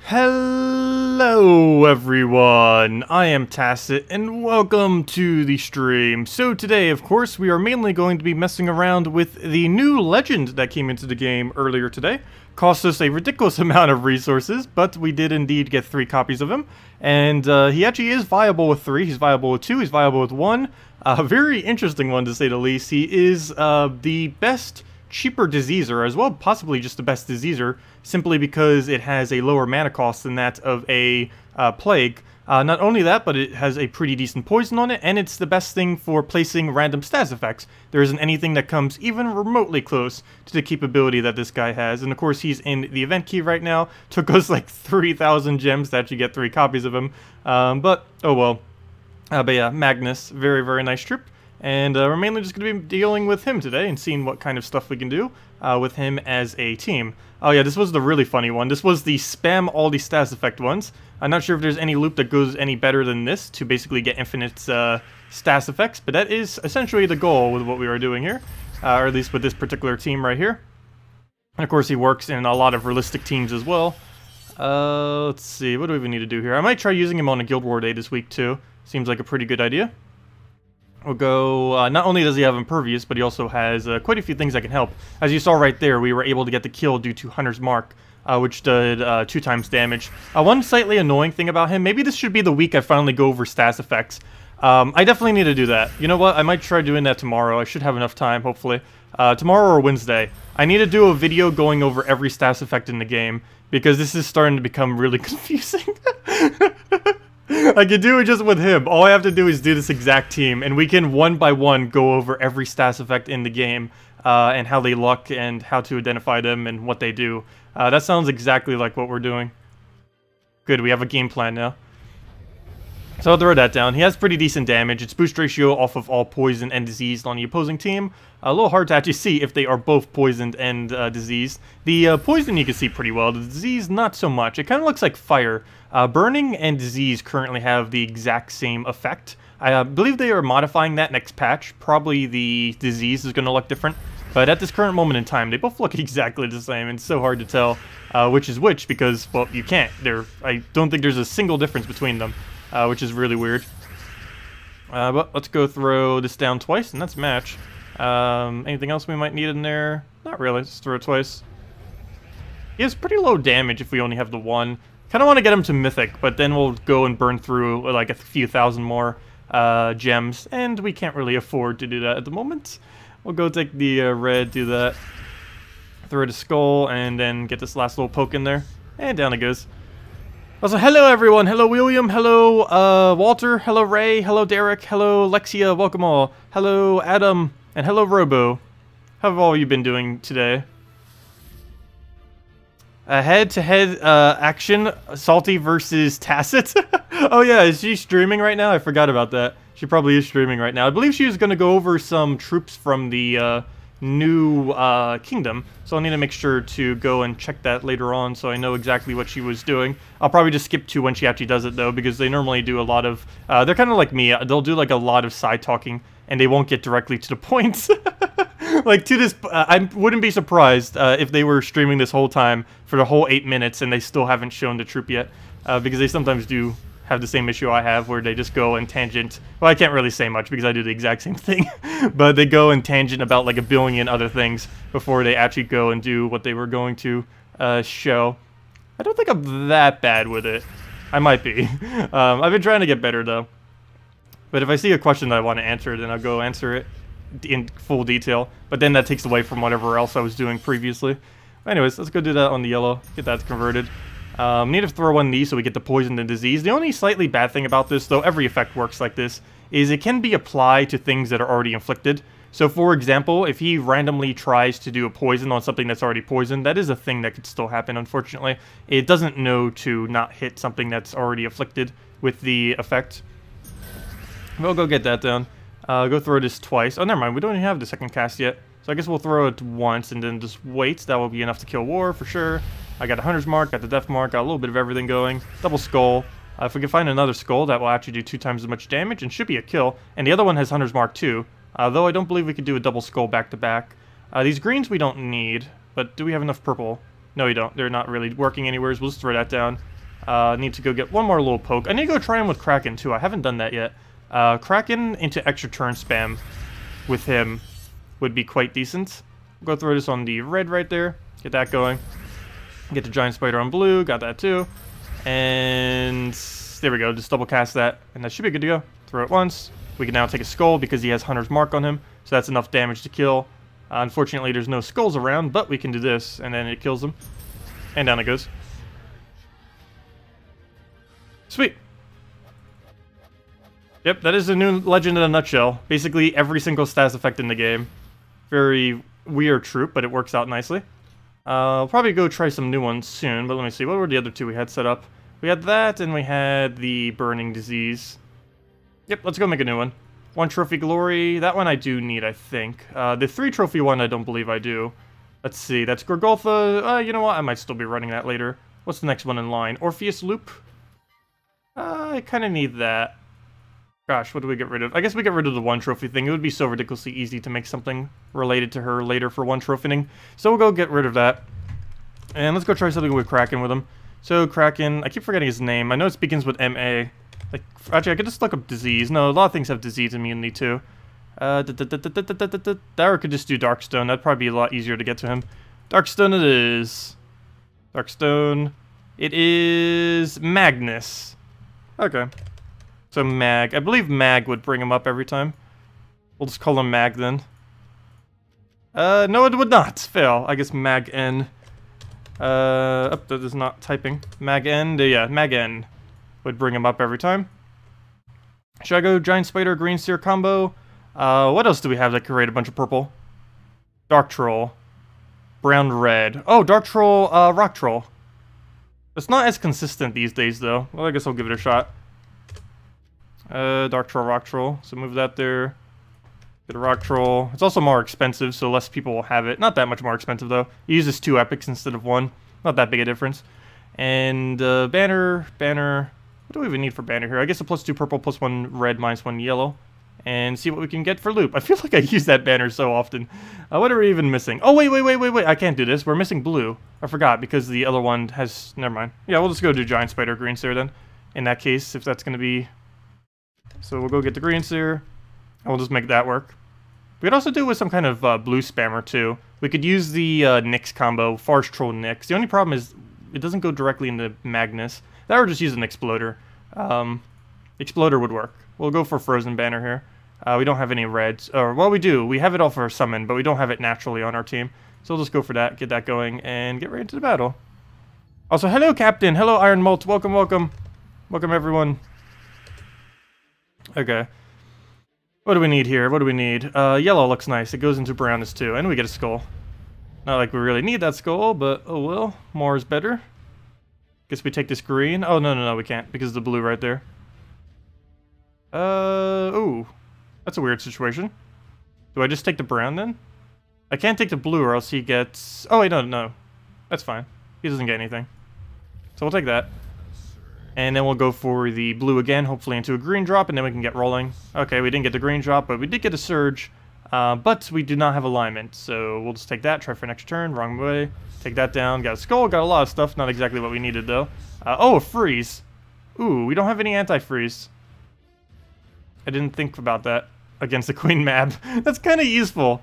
Hello everyone, I am Tacet and welcome to the stream. So today, of course, we are mainly going to be messing around with the new legend that came into the game earlier today. Cost us a ridiculous amount of resources, but we did indeed get 3 copies of him. And he actually is viable with 3, he's viable with 2, he's viable with 1. A very interesting one to say the least. He is the best cheaper diseaser, as well possibly just the best diseaser, simply because it has a lower mana cost than that of a plague. Not only that, but it has a pretty decent poison on it, and it's the best thing for placing random stats effects. There isn't anything that comes even remotely close to the capability that this guy has, and of course he's in the event key right now. Took us like 3,000 gems to actually get 3 copies of him, but oh well. But yeah, Magnus, very, very nice trip. And we're mainly just going to be dealing with him today and seeing what kind of stuff we can do with him as a team. Oh yeah, this was the really funny one. This was the spam all the stats effect ones. I'm not sure if there's any loop that goes any better than this to basically get infinite stats effects, but that is essentially the goal with what we are doing here, or at least with this particular team right here. And of course he works in a lot of realistic teams as well. Let's see, what do we even need to do here? I might try using him on a Guild War day this week too. Seems like a pretty good idea. We'll go, not only does he have Impervious, but he also has quite a few things that can help. As you saw right there, we were able to get the kill due to Hunter's Mark, which did 2 times damage. One slightly annoying thing about him, maybe this should be the week I finally go over stats effects. I definitely need to do that. You know what, I might try doing that tomorrow. I should have enough time, hopefully. Tomorrow or Wednesday. I need to do a video going over every stats effect in the game, because this is starting to become really confusing. I can do it just with him. All I have to do is do this exact team, and we can one by one go over every stats effect in the game, and how they look, and how to identify them, and what they do. That sounds exactly like what we're doing. Good, we have a game plan now. So I'll throw that down. He has pretty decent damage. It's boost ratio off of all poison and diseased on the opposing team. A little hard to actually see if they are both poisoned and diseased. The poison you can see pretty well. The disease, not so much. It kind of looks like fire. Burning and disease currently have the exact same effect. I believe they are modifying that next patch. Probably the disease is going to look different. But at this current moment in time, they both look exactly the same. It's so hard to tell which is which because, well, you can't. I don't think there's a single difference between them. Which is really weird. But let's go throw this down twice, and that's match. Anything else we might need in there? Not really, just throw it twice. He has pretty low damage if we only have the 1. Kind of want to get him to Mythic, but then we'll go and burn through like a few thousand more gems, and we can't really afford to do that at the moment. We'll go take the red, do that. Throw it a skull, and then get this last little poke in there. And down it goes. Also, hello everyone, hello William, hello Walter, hello Ray, hello Derek, hello Lexia, welcome all. Hello Adam, and hello Robo. How have all you been doing today? Head-to-head action, Salty versus Tacet. Oh yeah, is she streaming right now? I forgot about that. She probably is streaming right now. I believe she was going to go over some troops from the new kingdom, so I'll need to make sure to go and check that later on so I know exactly what she was doing. I'll probably just skip to when she actually does it though, because they normally do a lot of they're kind of like me. They'll do like a lot of side talking and they won't get directly to the point. Like to this, I wouldn't be surprised if they were streaming this whole time for the whole 8 minutes and they still haven't shown the troop yet, because they sometimes do have the same issue I have where they just go and tangent. Well, I can't really say much because I do the exact same thing, but they go and tangent about like a billion other things before they actually go and do what they were going to show. I don't think I'm that bad with it. I might be. I've been trying to get better though. But if I see a question that I want to answer, then I'll go answer it in full detail. But then that takes away from whatever else I was doing previously. Anyways, let's go do that on the yellow. Get that converted. Need to throw one of these so we get the poison and disease. The only slightly bad thing about this, though every effect works like this, is it can be applied to things that are already inflicted. So for example, if he randomly tries to do a poison on something that's already poisoned, that is a thing that could still happen, unfortunately. It doesn't know to not hit something that's already afflicted with the effect. We'll go get that down. Go throw this twice. Oh, never mind, we don't even have the second cast yet. So I guess we'll throw it once and then just wait. That will be enough to kill War for sure. I got a Hunter's Mark, got the Death Mark, got a little bit of everything going. Double Skull. If we can find another Skull, that will actually do 2 times as much damage and should be a kill. And the other one has Hunter's Mark too. Though I don't believe we could do a double Skull back to back. These greens we don't need, but do we have enough purple? No, you don't. They're not really working anywhere. We'll just throw that down. Need to go get one more little poke. I need to go try him with Kraken, too. I haven't done that yet. Kraken into extra turn spam with him would be quite decent. We'll go throw this on the red right there. Get that going. Get the giant spider on blue. Got that, too. And there we go. Just double cast that. And that should be good to go. Throw it once. We can now take a skull because he has Hunter's Mark on him. So that's enough damage to kill. Unfortunately, there's no skulls around, but we can do this, and then it kills him. And down it goes. Sweet. Yep, that is a new legend in a nutshell. Basically, every single status effect in the game. Very weird troop, but it works out nicely. I'll probably go try some new ones soon, but let me see. What were the other two we had set up? We had that, and we had the Burning Disease. Yep, let's go make a new one. 1 Trophy Glory. That one I do need, I think. The 3 Trophy one I don't believe I do. Let's see. That's Gorgolfa. You know what? I might still be running that later. What's the next one in line? Orpheus Loop? I kind of need that. Gosh, what do we get rid of? I guess we get rid of the 1 trophy thing. It would be so ridiculously easy to make something related to her later for 1 trophying. So we'll go get rid of that. And let's go try something with Kraken with him. So Kraken, I keep forgetting his name. I know it begins with M-A. Like, actually, I could just look up disease. No, a lot of things have disease immunity too. Or could just do Darkstone. That'd probably be a lot easier to get to him. Darkstone it is. Darkstone. It is Magnus. Okay. So Mag. I believe Mag would bring him up every time. We'll just call him Mag then. No, it would not. Fail. I guess Mag N. That is not typing. Mag N. Yeah, Mag N would bring him up every time. Should I go Giant Spider, Green Seer combo? What else do we have that could create a bunch of purple? Dark Troll. Brown Red. Oh, Dark Troll, Rock Troll. It's not as consistent these days, though. Well, I guess I'll give it a shot. Dark Troll, Rock Troll. So move that there. Get a Rock Troll. It's also more expensive, so less people will have it. Not that much more expensive, though. It uses 2 epics instead of 1. Not that big a difference. And, Banner. What do we even need for Banner here? I guess a +2 purple, +1 red, -1 yellow. And see what we can get for loop. I feel like I use that banner so often. What are we even missing? Oh, wait. I can't do this. We're missing blue. I forgot because the other one has... Never mind. Yeah, we'll just go do Giant Spider, Green Seer then. In that case, if that's going to be... So we'll go get the Green Seer. And we'll just make that work. We could also do it with some kind of blue spammer too. We could use the Nyx combo, Farce Troll Nyx. The only problem is it doesn't go directly into Magnus. That or just use an Exploder. Exploder would work. We'll go for Frozen Banner here. We don't have any reds. Or, well, we do. We have it all for summon, but we don't have it naturally on our team. So we'll just go for that, get that going, and get right into the battle. Also, hello, Captain. Hello, Iron Molt. Welcome, welcome. Welcome, everyone. Okay. What do we need here? What do we need? Yellow looks nice. It goes into brownness, too. And we get a skull. Not like we really need that skull, but oh well. More is better. Guess we take this green. Oh, no, we can't, because of the blue right there. Ooh. That's a weird situation. Do I just take the brown, then? I can't take the blue, or else he gets... Oh, wait, no. That's fine. He doesn't get anything. So we'll take that. And then we'll go for the blue again, hopefully into a green drop, and then we can get rolling. Okay, we didn't get the green drop, but we did get a surge. But we do not have alignment, so we'll just take that, try for an extra turn, wrong way. Take that down, got a skull, got a lot of stuff, not exactly what we needed, though. Oh, a freeze. Ooh, we don't have any anti-freeze. I didn't think about that against the Queen Mab. That's kind of useful.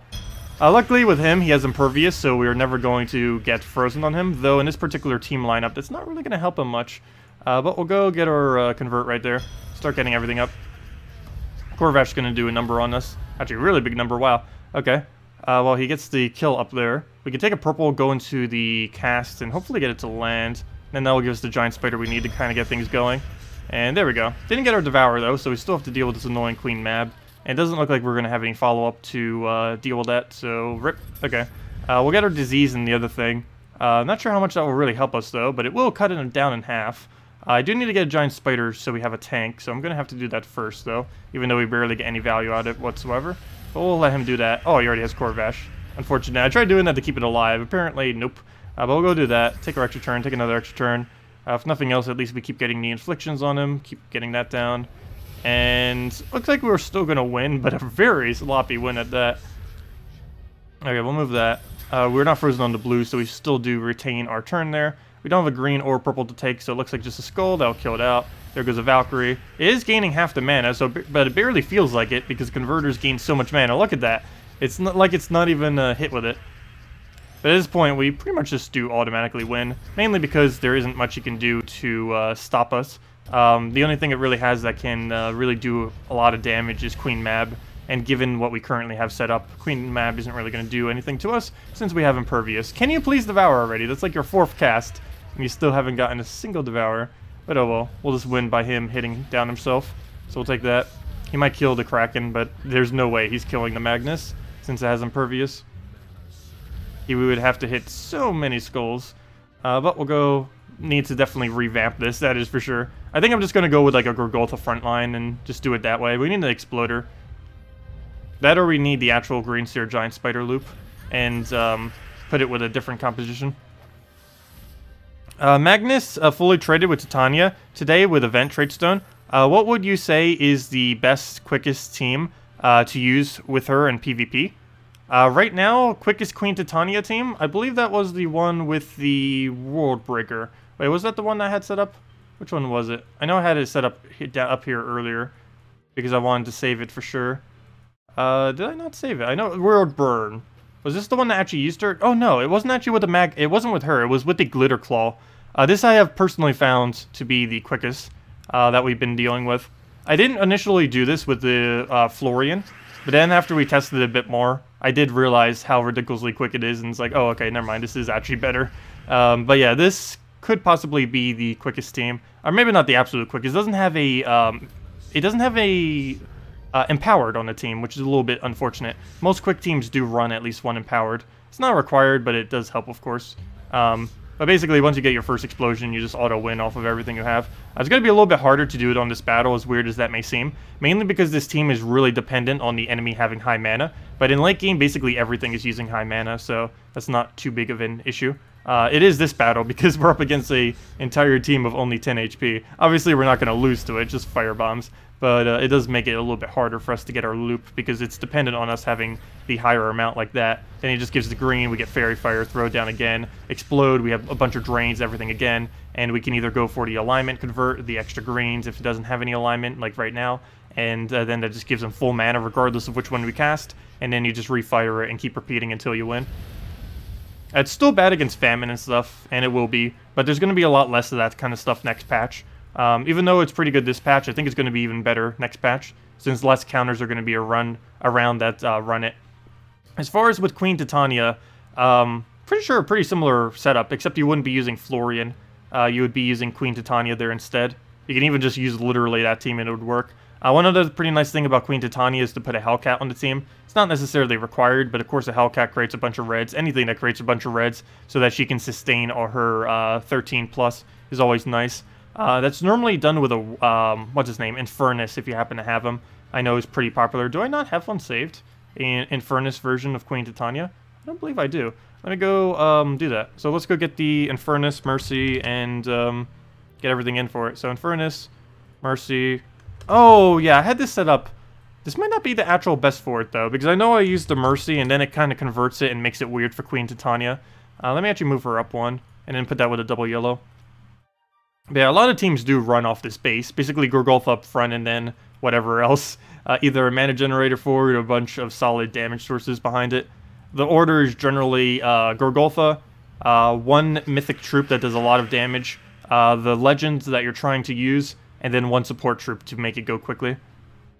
Luckily with him, he has Impervious, so we are never going to get frozen on him. Though in this particular team lineup, that's not really going to help him much. But we'll go get our Convert right there. Start getting everything up. Corvash's going to do a number on us. Actually, a really big number, wow. Okay. Well, he gets the kill up there. We can take a purple, go into the cast, and hopefully get it to land. And that will give us the Giant Spider we need to kind of get things going. And there we go. Didn't get our Devour, though, so we still have to deal with this annoying Queen Mab. And it doesn't look like we're going to have any follow-up to deal with that, so rip. Okay. We'll get our Disease in the other thing. Not sure how much that will really help us, though, but it will cut it down in half. I do need to get a Giant Spider so we have a tank, so I'm going to have to do that first, though, even though we barely get any value out of it whatsoever. But we'll let him do that. Oh, he already has Corvash. Unfortunately, I tried doing that to keep it alive. Apparently, nope. But we'll go do that. Take our extra turn, take another extra turn. If nothing else, at least we keep getting the inflictions on him, keep getting that down. And looks like we're still going to win, but a very sloppy win at that. Okay, we'll move that. We're not frozen on the blue, so we still do retain our turn there. We don't have a green or purple to take, so it looks like just a skull. That'll kill it out. There goes a Valkyrie. It is gaining half the mana, but it barely feels like it because converters gain so much mana. Look at that. It's not like it's not even hit with it. But at this point, we pretty much just do automatically win, mainly because there isn't much you can do to stop us. The only thing it really has that can really do a lot of damage is Queen Mab, and given what we currently have set up, Queen Mab isn't really going to do anything to us since we have Impervious. Can you please Devour already? That's like your 4th cast, and you still haven't gotten a single Devour. But oh well, we'll just win by him hitting down himself. So we'll take that. He might kill the Kraken, but there's no way he's killing the Magnus since it has Impervious. We would have to hit so many skulls. But we'll need to definitely revamp this, that is for sure. I think I'm just going to go with like a Gorgotha frontline and just do it that way. We need the Exploder. That or we need the actual Green Seer Giant Spider Loop and put it with a different composition. Magnus fully traded with Titania today with Event Tradestone. What would you say is the best, quickest team to use with her in PvP? Right now, quickest Queen Titania team, I believe that was the one with the World Breaker. Wait, was that the one I had set up? Which one was it? I know I had it set up here earlier because I wanted to save it for sure. Did I not save it? I know World Burn. Was this the one that actually used her? Oh no, it wasn't actually with the it wasn't with her, it was with the Glitter Claw. This I have personally found to be the quickest that we've been dealing with. I didn't initially do this with the Florian, but then after we tested it a bit more, I did realize how ridiculously quick it is, and it's like, oh, okay, never mind, this is actually better. But yeah, this could possibly be the quickest team, or maybe not the absolute quickest. It doesn't have a, empowered on the team, which is a little bit unfortunate. Most quick teams do run at least one empowered. It's not required, but it does help, of course. But basically, once you get your first explosion, you just auto-win off of everything you have. It's going to be a little bit harder to do it on this battle, as weird as that may seem. Mainly because this team is really dependent on the enemy having high mana. But in late game, basically everything is using high mana, so that's not too big of an issue. It is this battle, because we're up against an entire team of only 10 HP. Obviously, we're not going to lose to it, just firebombs. But it does make it a little bit harder for us to get our loop, because it's dependent on us having the higher amount like that. Then he just gives the green, we get Fairy Fire, throw down again, explode, we have a bunch of drains, everything again, and we can either go for the alignment, convert the extra greens if it doesn't have any alignment, like right now, and then that just gives him full mana regardless of which one we cast, and then you just refire it and keep repeating until you win. It's still bad against Famine and stuff, and it will be, but there's going to be a lot less of that kind of stuff next patch. Even though it's pretty good this patch, I think it's going to be even better next patch, since less counters are going to be around that run it. As far as with Queen Titania, pretty sure a pretty similar setup, except you wouldn't be using Florian. You would be using Queen Titania there instead. You can even just use literally that team and it would work. One other pretty nice thing about Queen Titania is to put a Hellcat on the team. It's not necessarily required, but of course a Hellcat creates a bunch of reds. Anything that creates a bunch of reds so that she can sustain all her 13 plus is always nice. That's normally done with a, what's his name, Infernus, if you happen to have him. I know he's pretty popular. Do I not have one saved? An Infernus version of Queen Titania? I don't believe I do. Let me go do that. So let's go get the Infernus, Mercy, and get everything in for it. So Infernus, Mercy. Oh, yeah, I had this set up. This might not be the actual best for it, though, because I know I used the Mercy, and then it kind of converts it and makes it weird for Queen Titania. Let me actually move her up one, and then put that with a double yellow. But yeah, a lot of teams do run off this base. Basically, Gorgolf up front, and then whatever else. Either a mana generator forward or a bunch of solid damage sources behind it. The order is generally Gorgolfa, one mythic troop that does a lot of damage, the legends that you're trying to use, and then one support troop to make it go quickly.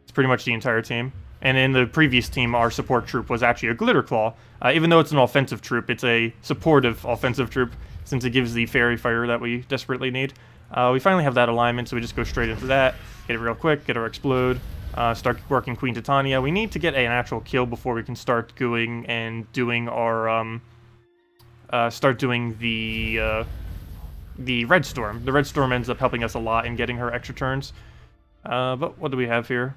It's pretty much the entire team. And in the previous team, our support troop was actually a Glitter Claw. Even though it's an offensive troop, it's a supportive offensive troop, since it gives the Fairy Fire that we desperately need. We finally have that alignment, so we just go straight into that, get it real quick, get our Explode, start working Queen Titania. We need to get an actual kill before we can start going and doing our, the Red Storm. The Red Storm ends up helping us a lot in getting her extra turns. But what do we have here?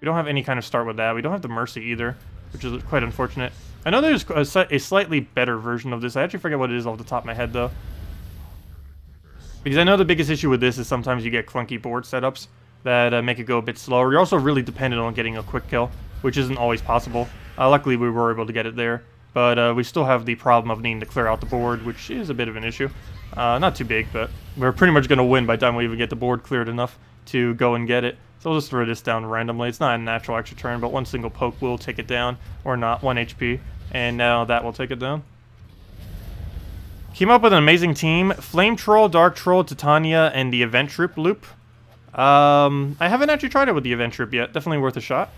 We don't have any kind of start with that. We don't have the Mercy either, which is quite unfortunate. I know there's a slightly better version of this. I actually forget what it is off the top of my head, though. Because I know the biggest issue with this is sometimes you get clunky board setups that make it go a bit slower. You're also really dependent on getting a quick kill, which isn't always possible. Luckily, we were able to get it there. but we still have the problem of needing to clear out the board, which is a bit of an issue. Not too big, but we're pretty much going to win by the time we even get the board cleared enough to go and get it. So we'll just throw this down randomly. It's not a natural extra turn, but one single poke will take it down, or not, 1 HP, and now that will take it down. Came up with an amazing team: Flame Troll, Dark Troll, Titania, and the Event Trip loop. I haven't actually tried it with the Event Trip yet. Definitely worth a shot.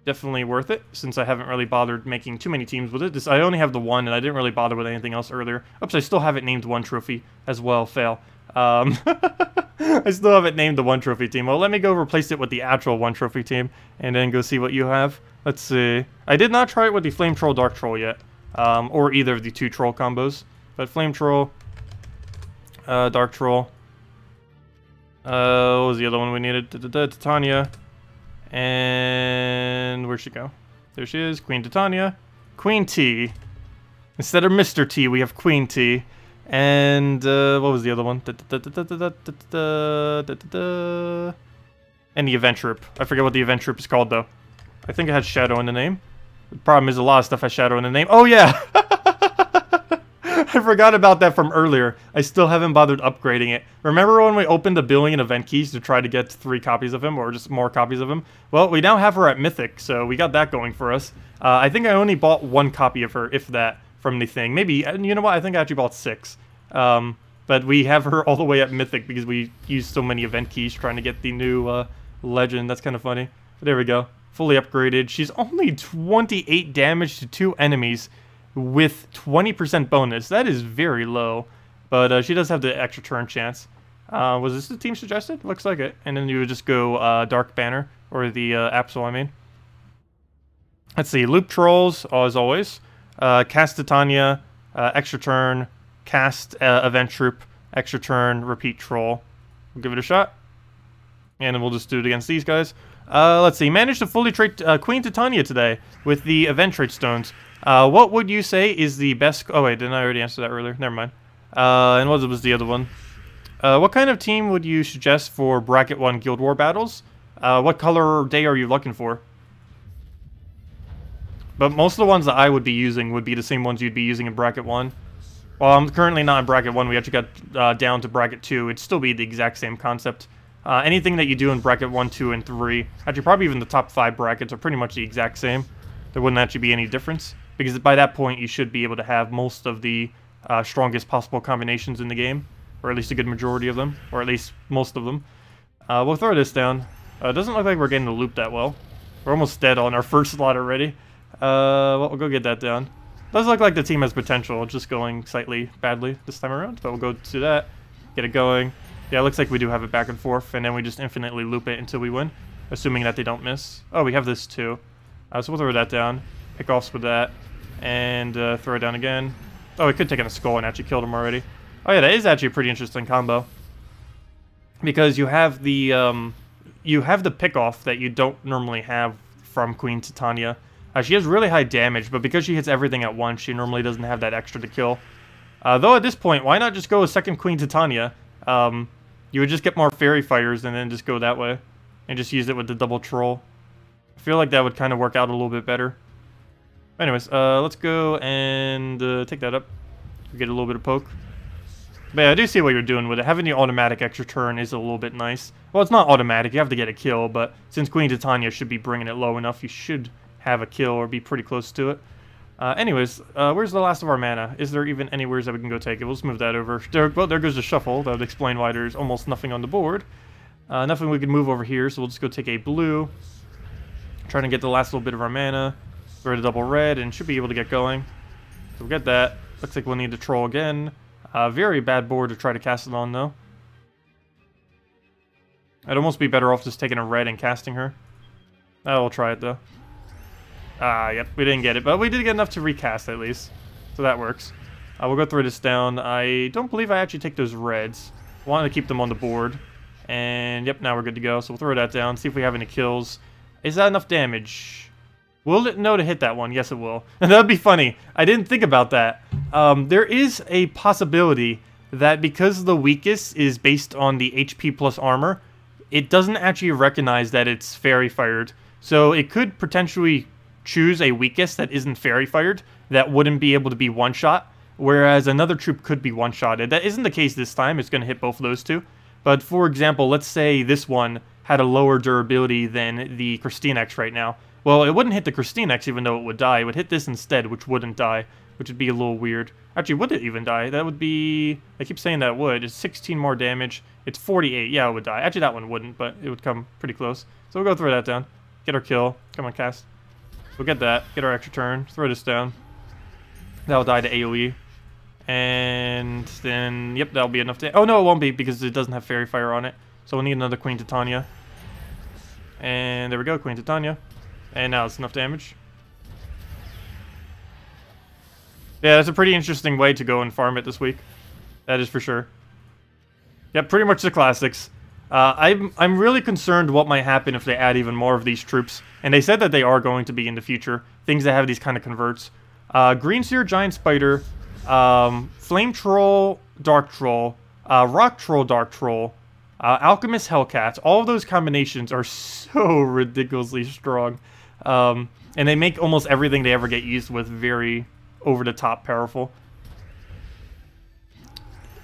Definitely worth it, since I haven't really bothered making too many teams with it. I only have the one, and I didn't really bother with anything else earlier. Oops, I still haven't named one trophy as well. Fail. I still haven't named the one trophy team. Well, let me go replace it with the actual one trophy team, and then go see what you have. Let's see. I did not try it with the Flame Troll, Dark Troll yet, or either of the 2 troll combos. But Flame Troll, Dark Troll. What was the other one we needed? Titania. And where'd she go? There she is, Queen Titania. Queen T. Instead of Mr. T, we have Queen T. And what was the other one? And the Event Trip. I forget what the Event Trip is called, though. I think it has Shadow in the name. The problem is a lot of stuff has Shadow in the name. Oh, yeah! I forgot about that from earlier. I still haven't bothered upgrading it. Remember when we opened the billion event keys to try to get 3 copies of him, or just more copies of him? Well, we now have her at Mythic, so we got that going for us. I think I only bought 1 copy of her, if that, from the thing. Maybe, you know what, I think I actually bought 6. But we have her all the way at Mythic because we used so many event keys trying to get the new legend. That's kind of funny. But there we go. Fully upgraded. She's only 28 damage to 2 enemies with 20% bonus. That is very low, but she does have the extra turn chance. Was this the team suggested? Looks like it. And then you would just go Dark Banner, or the Absol, I mean. Let's see, Loop Trolls, as always. Cast Titania, extra turn, cast Event Troop, extra turn, repeat Troll. We'll give it a shot. And then we'll just do it against these guys. Let's see, managed to fully trade Queen Titania today with the Event Trait Stones. What would you say is the best... Oh, wait, didn't I already answer that earlier? Never mind. And what was the other one? What kind of team would you suggest for Bracket 1 Guild War battles? What color or day are you looking for? But most of the ones that I would be using would be the same ones you'd be using in Bracket 1. Well, I'm currently not in Bracket 1. We actually got down to Bracket 2. It'd still be the exact same concept. Anything that you do in Bracket 1, 2, and 3, actually probably even the top 5 brackets are pretty much the exact same. There wouldn't actually be any difference, because by that point you should be able to have most of the strongest possible combinations in the game, or at least a good majority of them, or at least most of them. We'll throw this down. It doesn't look like we're getting the loop that well. We're almost dead on our first slot already. Well, we'll go get that down. Does look like the team has potential, just going slightly badly this time around, but we'll go to that, get it going. Yeah, it looks like we do have it back and forth, and then we just infinitely loop it until we win, assuming that they don't miss. Oh, we have this too. So we'll throw that down, pick offs with that, and throw it down again. Oh, we could take in a skull and actually killed him already. Oh yeah, that is actually a pretty interesting combo. Because you have the pick off that you don't normally have from Queen Titania. She has really high damage, but because she hits everything at once, she normally doesn't have that extra to kill. Though at this point, why not just go a second Queen Titania? You would just get more fairy fighters and then just go that way. And just use it with the double troll. I feel like that would kind of work out a little bit better. Anyways, let's go and take that up. Get a little bit of poke. But yeah, I do see what you're doing with it. Having the automatic extra turn is a little bit nice. Well, it's not automatic. You have to get a kill, but since Queen Titania should be bringing it low enough, you should have a kill or be pretty close to it. Anyways, where's the last of our mana? Is there even anywhere that we can go take it? We'll just move that over. Well, there goes the shuffle. That would explain why there's almost nothing on the board. Nothing we can move over here, so we'll just go take a blue. Trying to get the last little bit of our mana. Throw the double red, and should be able to get going. So we'll get that. Looks like we'll need to troll again. Very bad board to try to cast it on, though. I'd almost be better off just taking a red and casting her. We'll try it, though. Yep, we didn't get it, but we did get enough to recast at least. So that works. We'll go throw this down. I don't believe I actually take those reds. Wanted to keep them on the board. And yep, now we're good to go. So we'll throw that down, see if we have any kills. Is that enough damage? Will it know to hit that one? Yes, it will. And that would be funny. I didn't think about that. There is a possibility that because the weakest is based on the HP plus armor, it doesn't actually recognize that it's fairy fired. So it could potentially choose a weakest that isn't fairy fired that wouldn't be able to be one-shot, whereas another troop could be one-shotted. That isn't the case this time. It's going to hit both of those two. But for example, let's say this one had a lower durability than the KrissTigger right now. Well, it wouldn't hit the KrissTigger even though it would die. It would hit this instead, which wouldn't die, which would be a little weird. Actually, would it even die? That would be... I keep saying that it would. It's 16 more damage. It's 48. Yeah, it would die. Actually, that one wouldn't, but it would come pretty close. So we'll go throw that down. Get our kill. Come on, cast. We'll get that. Get our extra turn. Throw this down. That'll die to AoE. And then, yep, that'll be enough to... Oh, no, it won't be because it doesn't have Fairy Fire on it. So we'll need another Queen Titania. And there we go, Queen Titania. And now it's enough damage. Yeah, that's a pretty interesting way to go and farm it this week. That is for sure. Yep, pretty much the classics. I'm really concerned what might happen if they add even more of these troops. And they said that they are going to be in the future. Things that have these kind of converts. Green Seer, Giant Spider, Flame Troll, Dark Troll, Rock Troll, Dark Troll, Alchemist, Hellcat. All of those combinations are so ridiculously strong. And they make almost everything they ever get used with very over-the-top powerful.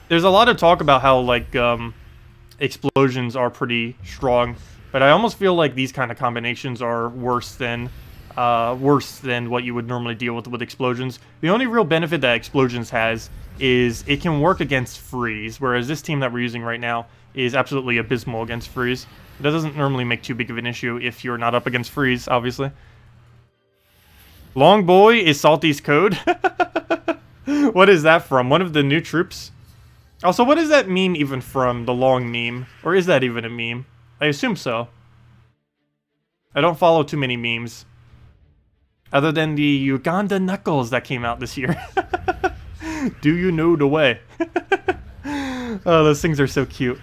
There's a lot of talk about how, like, explosions are pretty strong, but I almost feel like these kind of combinations are worse than what you would normally deal with explosions. The only real benefit that explosions has is it can work against freeze, whereas this team that we're using right now is absolutely abysmal against freeze. That doesn't normally make too big of an issue if you're not up against freeze, obviously. Long Boy is Salty's code. What is that from? One of the new troops? Also, what is that meme even from? The long meme? Or is that even a meme? I assume so. I don't follow too many memes. Other than the Uganda Knuckles that came out this year. Do you know the way? Oh, those things are so cute.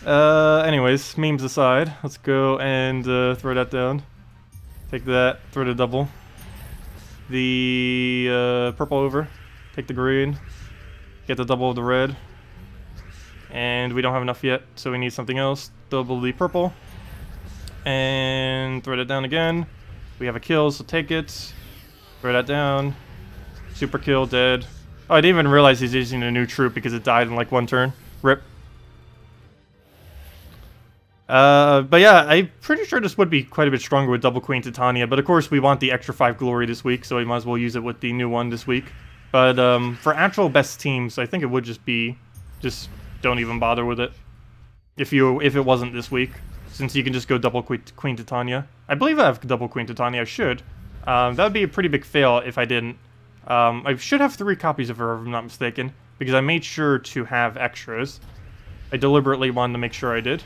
Anyways, memes aside, let's go and throw that down. Take that, throw the double. The purple over. Take the green. Get the double of the red. And we don't have enough yet, so we need something else. Double the purple. And throw that down again. We have a kill, so take it. Throw that down. Super kill, dead. Oh, I didn't even realize he's using a new troop because it died in like one turn. Rip. But yeah, I'm pretty sure this would be quite a bit stronger with double Queen Titania, but of course we want the extra 5 glory this week, so we might as well use it with the new one this week. But for actual best teams, I think it would just be, don't even bother with it. If it wasn't this week, since you can just go double Queen Titania. I believe I have double Queen Titania, I should. That would be a pretty big fail if I didn't. I should have 3 copies of her, if I'm not mistaken, because I made sure to have extras. I deliberately wanted to make sure I did.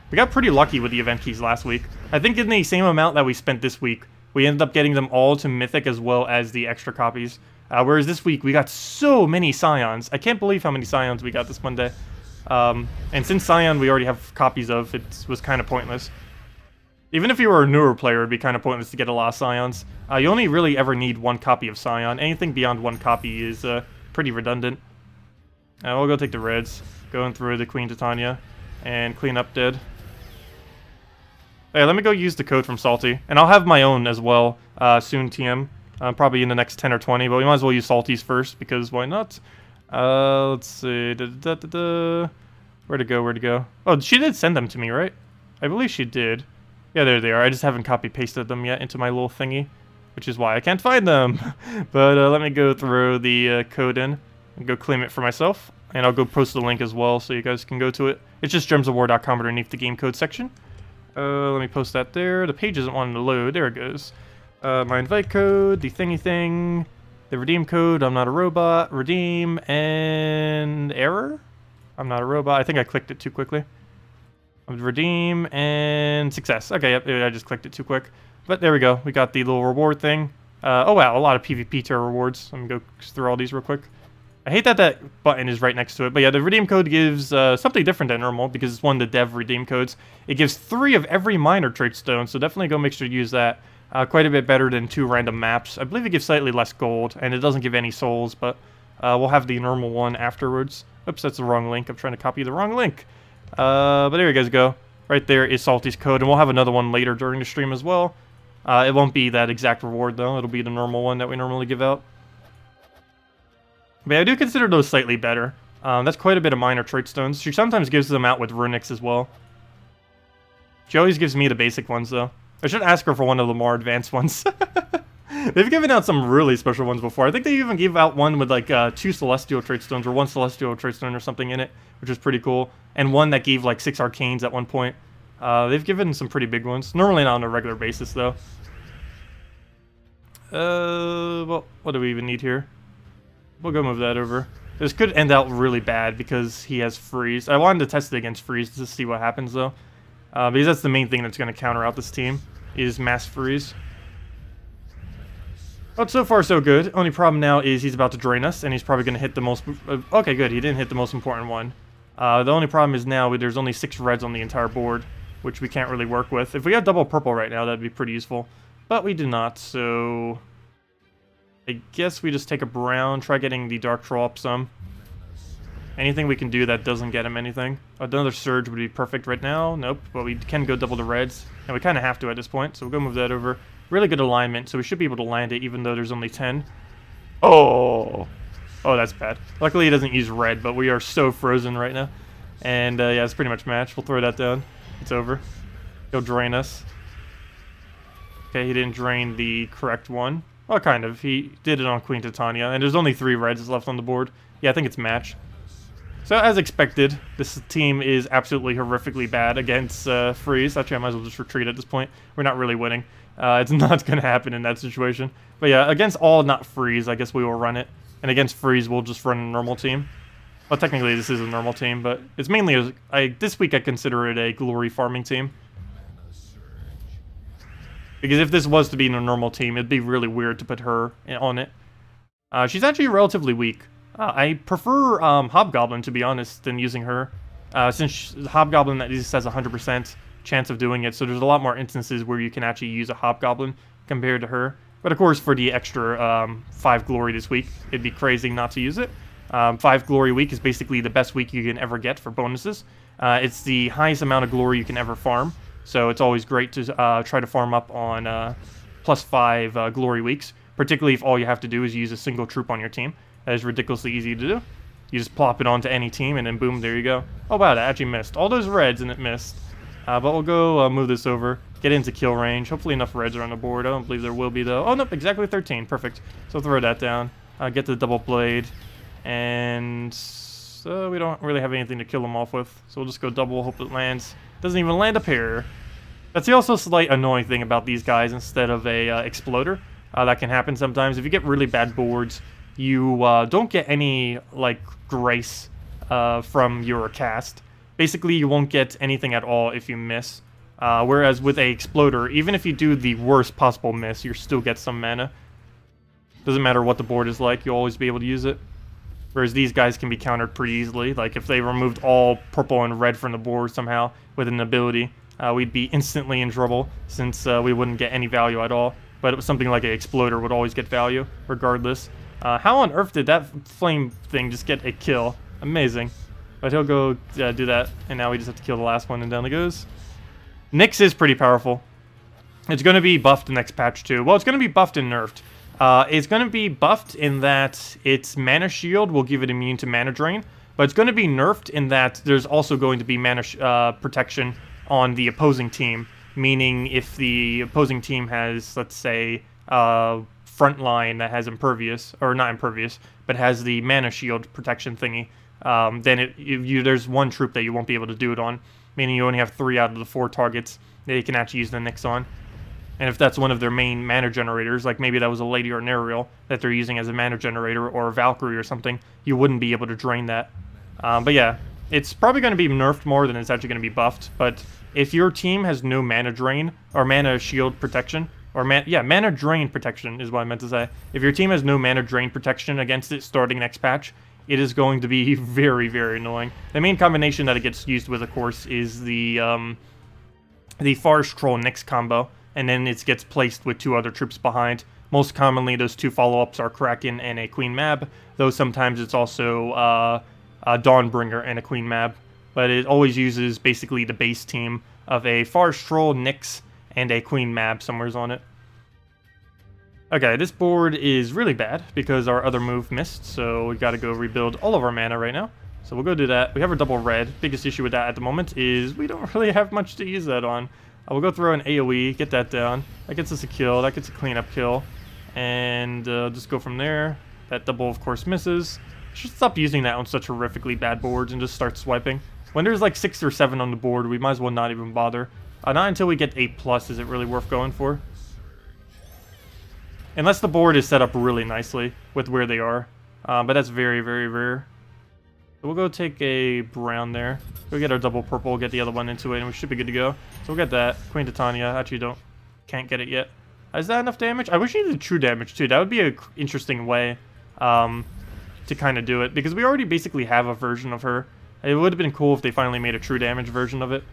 We got pretty lucky with the event keys last week. I think in the same amount that we spent this week, we ended up getting them all to Mythic as well as the extra copies. Whereas this week, we got so many Scions. I can't believe how many Scions we got this Monday. And since Scion we already have copies of, it was kind of pointless. Even if you were a newer player, it'd be kind of pointless to get a lot of Scions. You only really ever need 1 copy of Scion. Anything beyond 1 copy is pretty redundant. We'll go take the reds. Going through the Queen Titania. And clean up dead. Hey, let me go use the code from Salty. And I'll have my own as well soon, TM. Probably in the next 10 or 20, but we might as well use Salty's first, because why not? Let's see. Where'd it go? Oh, she did send them to me, right? I believe she did. Yeah, there they are. I just haven't copy-pasted them yet into my little thingy, which is why I can't find them. But let me go throw the code in and go claim it for myself. And I'll go post the link as well so you guys can go to it. It's just gemsofwar.com underneath the game code section. Let me post that there. The page isn't wanting to load. There it goes. My invite code, the thingy thing, the redeem code, I'm not a robot, redeem, and error? I'm not a robot. I think I clicked it too quickly. Redeem, and success. Okay, yep, I just clicked it too quick. But there we go. We got the little reward thing. Oh wow, a lot of PvP tier rewards. Let me go through all these real quick. I hate that that button is right next to it, but yeah, the redeem code gives something different than normal because it's one of the dev redeem codes. It gives 3 of every minor trait stone, so definitely go make sure to use that. Quite a bit better than 2 random maps. I believe it gives slightly less gold, and it doesn't give any souls, but we'll have the normal one afterwards. Oops, that's the wrong link. I'm trying to copy the wrong link. But there you guys go. Right there is Salty's code, and we'll have another one later during the stream as well. It won't be that exact reward, though. It'll be the normal one that we normally give out. But yeah, I do consider those slightly better. That's quite a bit of minor trait stones. She sometimes gives them out with runics as well. She always gives me the basic ones, though. I should ask her for one of the more advanced ones. They've given out some really special ones before. I think they even gave out one with like 2 celestial trait stones or 1 celestial trait stone or something in it, which is pretty cool. And one that gave like 6 arcanes at one point. They've given some pretty big ones. Normally not on a regular basis, though. Well, what do we even need here? We'll go move that over. This could end out really bad because he has freeze. I wanted to test it against freeze to see what happens, though. Because that's the main thing that's going to counter out this team, is mass freeze. But so far, so good. Only problem now is he's about to drain us, and he's probably going to hit the most... okay, good. He didn't hit the most important one. The only problem is now there's only 6 reds on the entire board, which we can't really work with. If we had double purple right now, that'd be pretty useful. But we do not, so... I guess we just take a brown, try getting the Dark Troll up some. Anything we can do that doesn't get him anything. Another Surge would be perfect right now. Nope, but we can go double the reds. And we kind of have to at this point, so we'll go move that over. Really good alignment, so we should be able to land it even though there's only 10. Oh! Oh, that's bad. Luckily he doesn't use red, but we are so frozen right now. And yeah, it's pretty much matched. We'll throw that down. It's over. He'll drain us. Okay, he didn't drain the correct one. Well, kind of. He did it on Queen Titania, and there's only 3 reds left on the board. Yeah, I think it's matched. So, as expected, this team is absolutely horrifically bad against freeze. Actually, I might as well just retreat at this point. We're not really winning. It's not going to happen in that situation. But yeah, against all not freeze, I guess we will run it. And against freeze, we'll just run a normal team. Well, technically, this is a normal team, but it's mainly... this week, I consider it a glory farming team. Because if this was to be in a normal team, it'd be really weird to put her on it. She's actually relatively weak. I prefer Hobgoblin, to be honest, than using her. Since Hobgoblin at least has a 100% chance of doing it, so there's a lot more instances where you can actually use a Hobgoblin compared to her. But of course, for the extra 5 glory this week, it'd be crazy not to use it. 5 glory week is basically the best week you can ever get for bonuses. It's the highest amount of glory you can ever farm. So it's always great to try to farm up on +5 glory weeks, particularly if all you have to do is use a single troop on your team. That is ridiculously easy to do. You just plop it onto any team, and then boom, there you go. Oh wow, that actually missed. All those reds, and it missed. But we'll go move this over, get into kill range. Hopefully enough reds are on the board. I don't believe there will be, though. Oh, nope, exactly 13. Perfect. So throw that down. Get the double blade. And so we don't really have anything to kill them off with. So we'll just go double, hope it lands. Doesn't even land up here. That's the also slight annoying thing about these guys instead of a exploder. That can happen sometimes. If you get really bad boards, you don't get any, like, grace from your cast. Basically, you won't get anything at all if you miss. Whereas with a exploder, even if you do the worst possible miss, you still get some mana. Doesn't matter what the board is like, you'll always be able to use it. Whereas these guys can be countered pretty easily. Like, if they removed all purple and red from the board somehow with an ability, we'd be instantly in trouble, since we wouldn't get any value at all. But it was something like an exploder would always get value, regardless. How on earth did that flame thing just get a kill? Amazing. But he'll go do that, and now we just have to kill the last one, and down it goes. Nyx is pretty powerful. It's going to be buffed next patch, too. Well, it's going to be buffed and nerfed. It's going to be buffed in that its mana shield will give it immune to mana drain, but it's going to be nerfed in that there's also going to be mana protection on the opposing team, meaning if the opposing team has, let's say, front line that has impervious, or not impervious, but has the mana shield protection thingy, then there's one troop that you won't be able to do it on, meaning you only have 3 out of the 4 targets that you can actually use the Nyx on. And if that's one of their main mana generators, like maybe that was a Lady or an Ariel that they're using as a mana generator, or a Valkyrie or something, you wouldn't be able to drain that. But yeah, it's probably going to be nerfed more than it's actually going to be buffed. But if your team has no mana drain, or mana shield protection, or mana drain protection is what I meant to say. If your team has no mana drain protection against it starting next patch, it is going to be very, very annoying. The main combination that it gets used with, of course, is the Forest Troll Nyx combo, and then it gets placed with 2 other troops behind. Most commonly, those 2 follow-ups are Kraken and a Queen Mab, though sometimes it's also a Dawnbringer and a Queen Mab. But it always uses basically the base team of a Forest Troll, Nyx, and a Queen Mab somewheres on it. Okay, this board is really bad because our other move missed, so we gotta go rebuild all of our mana right now. So we'll go do that. We have our double red. Biggest issue with that at the moment is we don't really have much to use that on. We'll go throw an AoE, get that down. That gets us a kill, that gets a cleanup kill. And just go from there. That double, of course, misses. Should stop using that on such horrifically bad boards and just start swiping. When there's like 6 or 7 on the board, we might as well not even bother. Not until we get 8+ is it really worth going for. Unless the board is set up really nicely with where they are. But that's very, very rare. So we'll go take a brown there. Go get our double purple, get the other one into it, and we should be good to go. So we'll get that. Queen Titania. Actually, can't get it yet. Is that enough damage? I wish you did true damage too. That would be an interesting way to kind of do it. Because we already basically have a version of her. It would have been cool if they finally made a true damage version of it.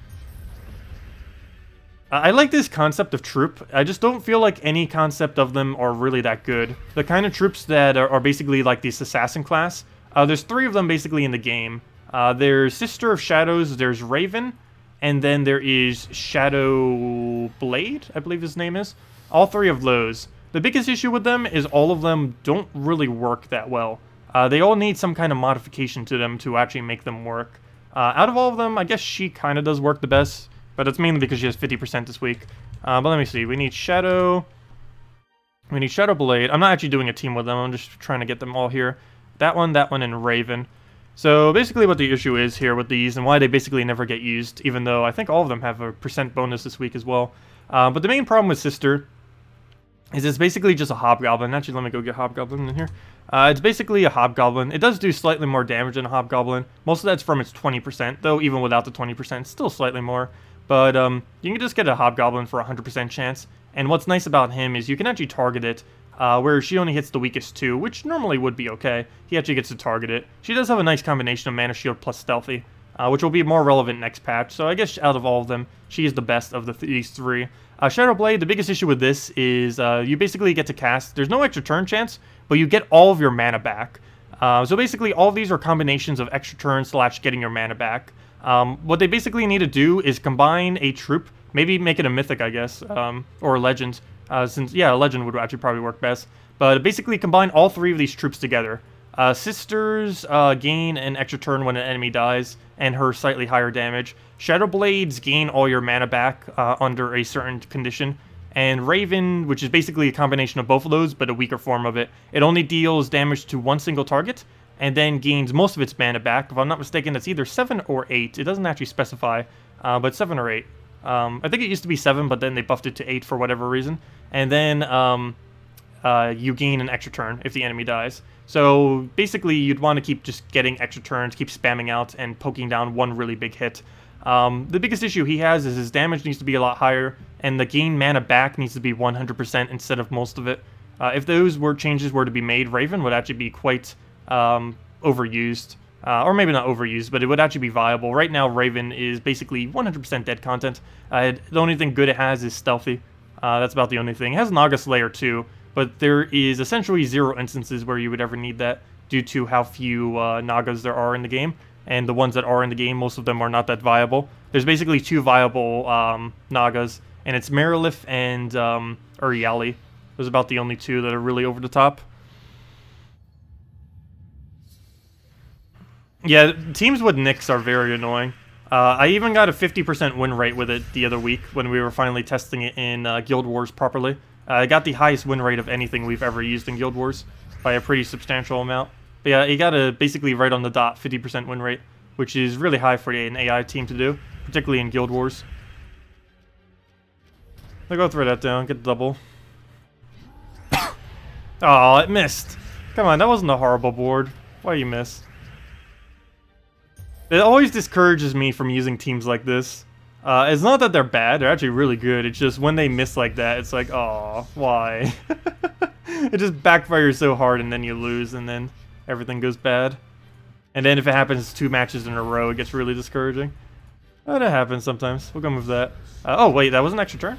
I like this concept of troop. I just don't feel like any concept of them are really that good. The kind of troops that are basically like this assassin class, there's 3 of them basically in the game. There's Sister of Shadows, there's Raven, and then there is Shadow Blade, I believe his name is. All 3 of those. The biggest issue with them is all of them don't really work that well. They all need some kind of modification to them to actually make them work. Out of all of them, I guess she kind of does work the best. But it's mainly because she has 50% this week. But let me see. We need Shadow. We need Shadow Blade. I'm not actually doing a team with them. I'm just trying to get them all here. That one, and Raven. So basically what the issue is here with these and why they basically never get used, even though I think all of them have a % bonus this week as well. But the main problem with Sister is it's basically just a Hobgoblin. Actually, let me go get Hobgoblin in here. It's basically a Hobgoblin. It does do slightly more damage than a Hobgoblin. Most of that's from its 20%, though even without the 20%, it's still slightly more. But you can just get a Hobgoblin for 100% chance. And what's nice about him is you can actually target it, where she only hits the weakest 2, which normally would be okay. He actually gets to target it. She does have a nice combination of Mana Shield plus Stealthy, which will be more relevant next patch. So I guess out of all of them, she is the best of these 3. Shadow Blade, the biggest issue with this is you basically get to cast. There's no extra turn chance, but you get all of your mana back. So basically all of these are combinations of extra turns / getting your mana back. What they basically need to do is combine a troop, maybe make it a mythic, I guess, or a legend, since, yeah, a legend would actually probably work best. But basically combine all 3 of these troops together. Sisters gain an extra turn when an enemy dies, and her slightly higher damage. Shadow Blades gain all your mana back under a certain condition. And Raven, which is basically a combination of both of those, but a weaker form of it. It only deals damage to 1 single target, and then gains most of its mana back. If I'm not mistaken, it's either 7 or 8. It doesn't actually specify, but 7 or 8. I think it used to be 7, but then they buffed it to 8 for whatever reason. And then you gain an extra turn if the enemy dies. So basically, you'd want to keep just getting extra turns, keep spamming out, and poking down one really big hit. The biggest issue he has is his damage needs to be a lot higher, and the gain mana back needs to be 100% instead of most of it. If those changes were to be made, Raven would actually be quite overused. Or maybe not overused, but it would actually be viable. Right now, Raven is basically 100% dead content. The only thing good it has is Stealthy. That's about the only thing. It has Naga Slayer too, but there is essentially 0 instances where you would ever need that due to how few Nagas there are in the game. And the ones that are in the game, most of them are not that viable. There's basically 2 viable Nagas, and it's Merilith and Uriali. Those are about the only 2 that are really over the top. Yeah, teams with Nyx are very annoying. I even got a 50% win rate with it the other week when we were finally testing it in Guild Wars properly. I got the highest win rate of anything we've ever used in Guild Wars by a pretty substantial amount. But yeah, you got a basically right on the dot 50% win rate, which is really high for an AI team to do, particularly in Guild Wars. I'll go throw that down, get the double. Oh, it missed. Come on, that wasn't a horrible board. Why you missed? It always discourages me from using teams like this. It's not that they're bad, they're actually really good. It's just when they miss like that, it's like, aw, why? It just backfires so hard and then you lose and then everything goes bad. And then if it happens 2 matches in a row, it gets really discouraging. That happens sometimes. We'll go move that. Oh, wait, that was an extra turn?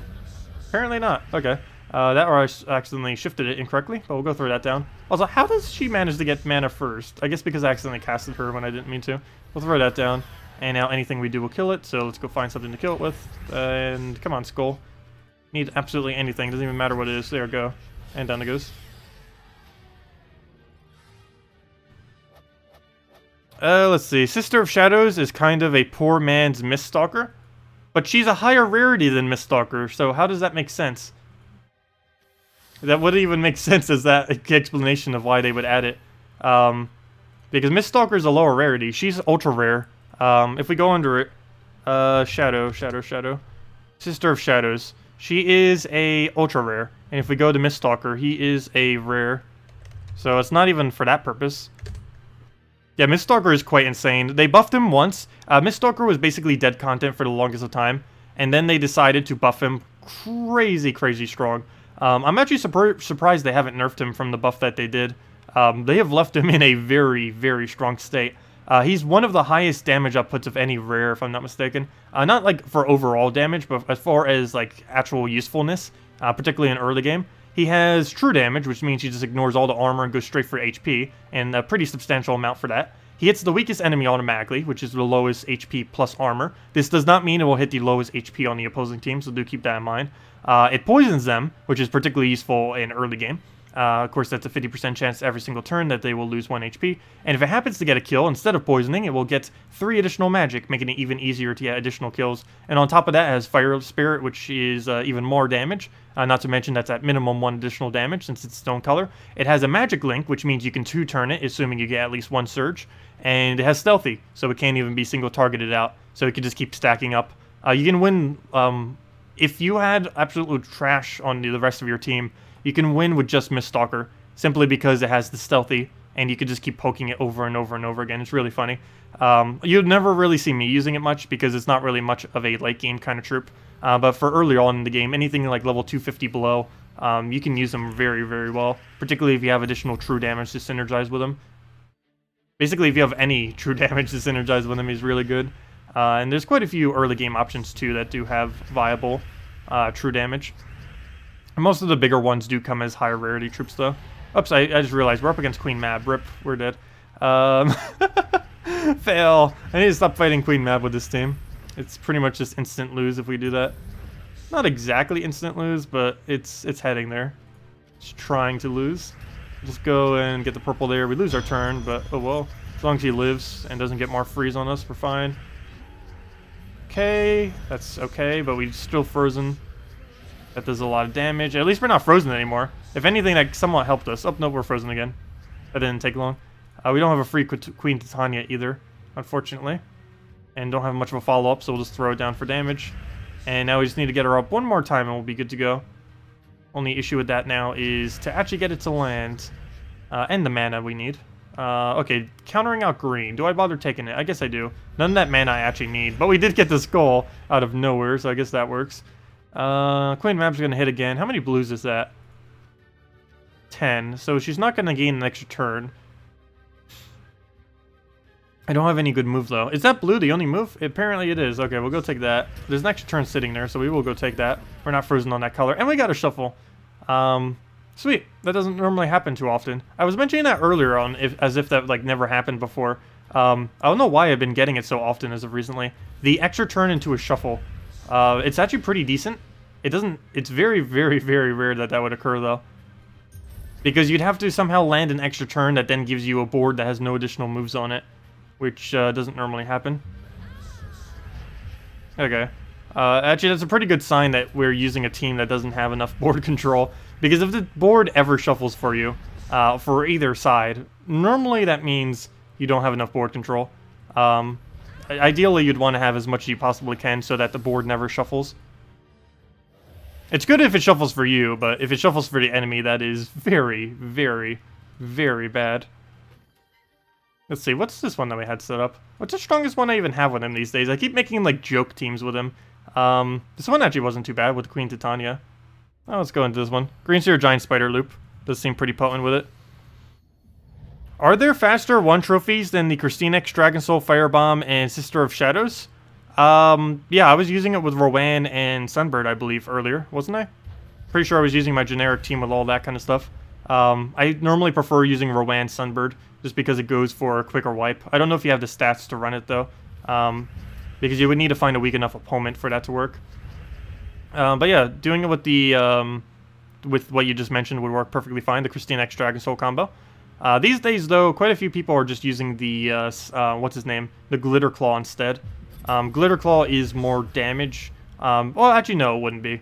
Apparently not. Okay. That or I accidentally shifted it incorrectly, but we'll go throw that down. Also, how does she manage to get mana first? I guess because I accidentally casted her when I didn't mean to. We'll throw that down. And now anything we do will kill it, so let's go find something to kill it with. And come on, Skull. Need absolutely anything. Doesn't even matter what it is. There we go. And down it goes. Let's see. Sister of Shadows is kind of a poor man's Miststalker. But she's a higher rarity than Miststalker, so how does that make sense? That wouldn't even make sense as that explanation of why they would add it. Because Miststalker is a lower rarity. She's ultra rare. If we go under it, Shadow. Sister of Shadows. She is a ultra rare. And if we go to Miststalker, he is a rare. So it's not even for that purpose. Yeah, Miststalker is quite insane. They buffed him once. Miststalker was basically dead content for the longest of time. And then they decided to buff him crazy strong. I'm actually surprised they haven't nerfed him from the buff that they did. They have left him in a very strong state. He's one of the highest damage outputs of any rare, if I'm not mistaken. Not like for overall damage, but as far as like actual usefulness, particularly in early game. He has true damage, which means he just ignores all the armor and goes straight for HP, and a pretty substantial amount for that. He hits the weakest enemy automatically, which is the lowest HP plus armor. This does not mean it will hit the lowest HP on the opposing team, so do keep that in mind. It poisons them, which is particularly useful in early game. Of course, that's a 50% chance every single turn that they will lose 1 HP. And if it happens to get a kill, instead of poisoning, it will get 3 additional magic, making it even easier to get additional kills. And on top of that, it has Fire Spirit, which is even more damage. Not to mention that's at minimum 1 additional damage, since it's stone color. It has a magic link, which means you can 2-turn it, assuming you get at least 1 surge. And it has stealthy, so it can't even be single targeted out. So it can just keep stacking up. You can win, if you had absolute trash on the rest of your team, you can win with just Miststalker, simply because it has the stealthy, and you can just keep poking it over and over and over again. It's really funny. You'd never really see me using it much, because it's not really much of a late game kind of troop. But for earlier on in the game, anything like level 250 below, you can use them very well, particularly if you have additional true damage to synergize with them. Basically, if you have any true damage to synergize with them, he's really good. And there's quite a few early game options, too, that do have viable true damage. Most of the bigger ones do come as higher rarity troops, though. Oops, I just realized we're up against Queen Mab. Rip, we're dead. Fail. I need to stop fighting Queen Mab with this team. It's pretty much just instant lose if we do that. Not exactly instant lose, but it's heading there. It's trying to lose. Just go and get the purple there. We lose our turn, but oh well. As long as he lives and doesn't get more freeze on us, we're fine. Okay, that's okay, but we're still frozen. That does a lot of damage. At least we're not frozen anymore. If anything, that somewhat helped us. Oh, no, we're frozen again. That didn't take long. We don't have a free Queen Titania either, unfortunately. And don't have much of a follow-up, so we'll just throw it down for damage. And now we just need to get her up one more time and we'll be good to go. Only issue with that now is to actually get it to land. And the mana we need. Okay, countering out green. Do I bother taking it? I guess I do. None of that mana I actually need. But we did get the skull out of nowhere, so I guess that works. Queen Mab's gonna hit again. How many blues is that? 10. So she's not gonna gain an extra turn. I don't have any good move though. Is that blue the only move? Apparently it is. Okay, we'll go take that. There's an extra turn sitting there, so we will go take that. We're not frozen on that color. And we got a shuffle. Sweet. That doesn't normally happen too often. I was mentioning that earlier on, as if that like never happened before. I don't know why I've been getting it so often as of recently. The extra turn into a shuffle. It's actually pretty decent. It's very rare that would occur though. Because you'd have to somehow land an extra turn that then gives you a board that has no additional moves on it. Which doesn't normally happen. Okay. Actually, that's a pretty good sign that we're using a team that doesn't have enough board control. Because if the board ever shuffles for you, for either side, normally that means you don't have enough board control. Ideally, you'd want to have as much as you possibly can so that the board never shuffles. It's good if it shuffles for you, but if it shuffles for the enemy, that is very bad. Let's see, what's this one that we had set up? What's the strongest one I even have with him these days? I keep making, like, joke teams with him. This one actually wasn't too bad with Queen Titania. Oh, let's go into this one. Green Seer Giant Spider Loop. Does seem pretty potent with it. Are there faster 1 trophies than the Christinix, Dragon Soul, Firebomb, and Sister of Shadows? Yeah, I was using it with Rowan and Sunbird, I believe, earlier, wasn't I? Pretty sure I was using my generic team with all that kind of stuff. I normally prefer using Rowan Sunbird, just because it goes for a quicker wipe. I don't know if you have the stats to run it, though, because you would need to find a weak enough opponent for that to work. But yeah, doing it with the with what you just mentioned would work perfectly fine, the KrissTigger Dragon Soul combo. These days, though, quite a few people are just using the, what's his name? The Glitter Claw instead. Glitter Claw is more damage. Well, actually, no, it wouldn't be.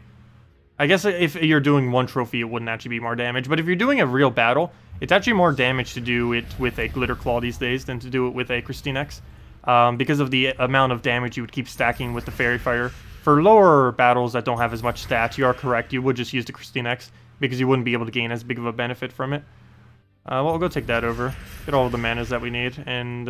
I guess if you're doing one trophy, it wouldn't actually be more damage. But if you're doing a real battle, it's actually more damage to do it with a Glitter Claw these days than to do it with a KrissTigger. Because of the amount of damage you would keep stacking with the Fairy Fire. For lower battles that don't have as much stats, you are correct. You would just use the KrissTigger because you wouldn't be able to gain as big of a benefit from it. Well, we'll go take that over. Get all of the manas that we need. And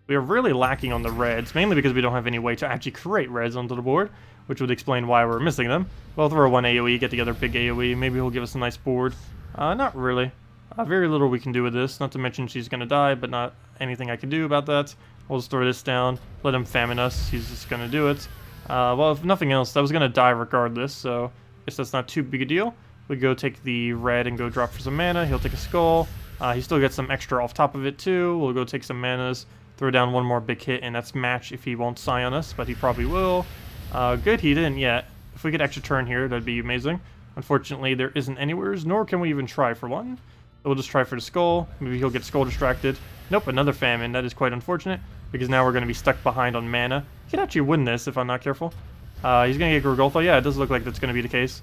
we are really lacking on the reds, mainly because we don't have any way to actually create reds onto the board, which would explain why we're missing them. We'll throw one AoE, get together big AoE. Maybe he'll give us a nice board. Not really. Very little we can do with this. Not to mention she's going to die, but not anything I can do about that. We'll just throw this down. Let him famine us. He's just going to do it. Well, if nothing else, that was going to die regardless, so I guess that's not too big a deal. We go take the red and go drop for some mana. He'll take a skull. He still gets some extra off top of it too. We'll go take some manas, throw down one more big hit, and that's match if he won't Psy on us, but he probably will. Good, he didn't yet. If we could extra turn here, that'd be amazing. Unfortunately, there isn't anywheres, nor can we even try for one. So we'll just try for the skull. Maybe he'll get skull distracted. Nope, another famine. That is quite unfortunate, because now we're going to be stuck behind on mana. He could actually win this if I'm not careful. He's going to get Gorgoltha. Yeah, it does look like that's going to be the case.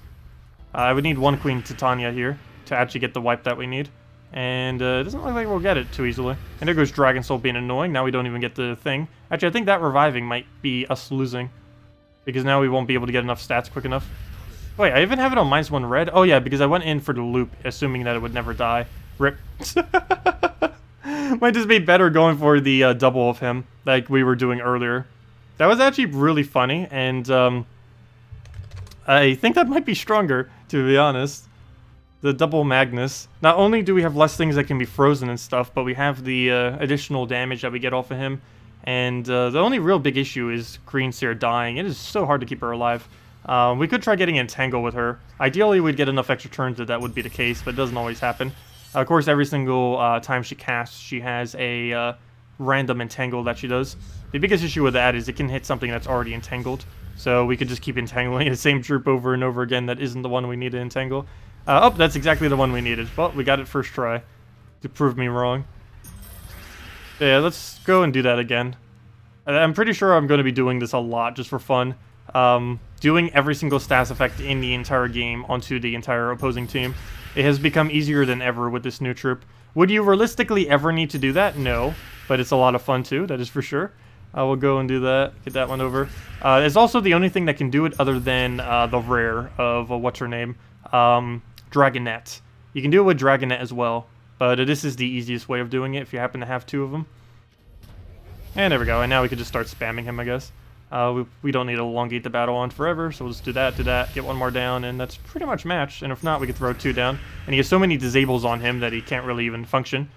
I would need one Queen Titania here to actually get the wipe that we need. And it doesn't look like we'll get it too easily. And there goes Dragon Soul being annoying. Now we don't even get the thing. Actually, I think that reviving might be us losing, because now we won't be able to get enough stats quick enough. Wait, I even have it on -1 red? Oh yeah, because I went in for the loop, assuming that it would never die. Rip. Might just be better going for the double of him, like we were doing earlier. That was actually really funny, and I think that might be stronger, to be honest. The double Magnus. Not only do we have less things that can be frozen and stuff, but we have the additional damage that we get off of him. And the only real big issue is Green Seer dying. It is so hard to keep her alive. We could try getting Entangle with her. Ideally, we'd get enough extra turns that would be the case, but it doesn't always happen. Of course, every single time she casts, she has a random Entangle that she does. The biggest issue with that is it can hit something that's already entangled. So we could just keep entangling the same troop over and over again that isn't the one we need to entangle. Oh, that's exactly the one we needed. Well, we got it first try to prove me wrong. Yeah, let's go and do that again. I'm pretty sure I'm going to be doing this a lot just for fun. Doing every single stats effect in the entire game onto the entire opposing team. It has become easier than ever with this new troop. Would you realistically ever need to do that? No, but it's a lot of fun too, that is for sure. I will go and do that, get that one over. It's also the only thing that can do it other than the rare of, what's her name? Dragonette. You can do it with Dragonette as well, but this is the easiest way of doing it if you happen to have two of them. And there we go, and now we can just start spamming him, I guess. We don't need to elongate the battle on forever, so we'll just do that, get one more down, and that's pretty much matched. And if not, we can throw two down. And he has so many disables on him that he can't really even function.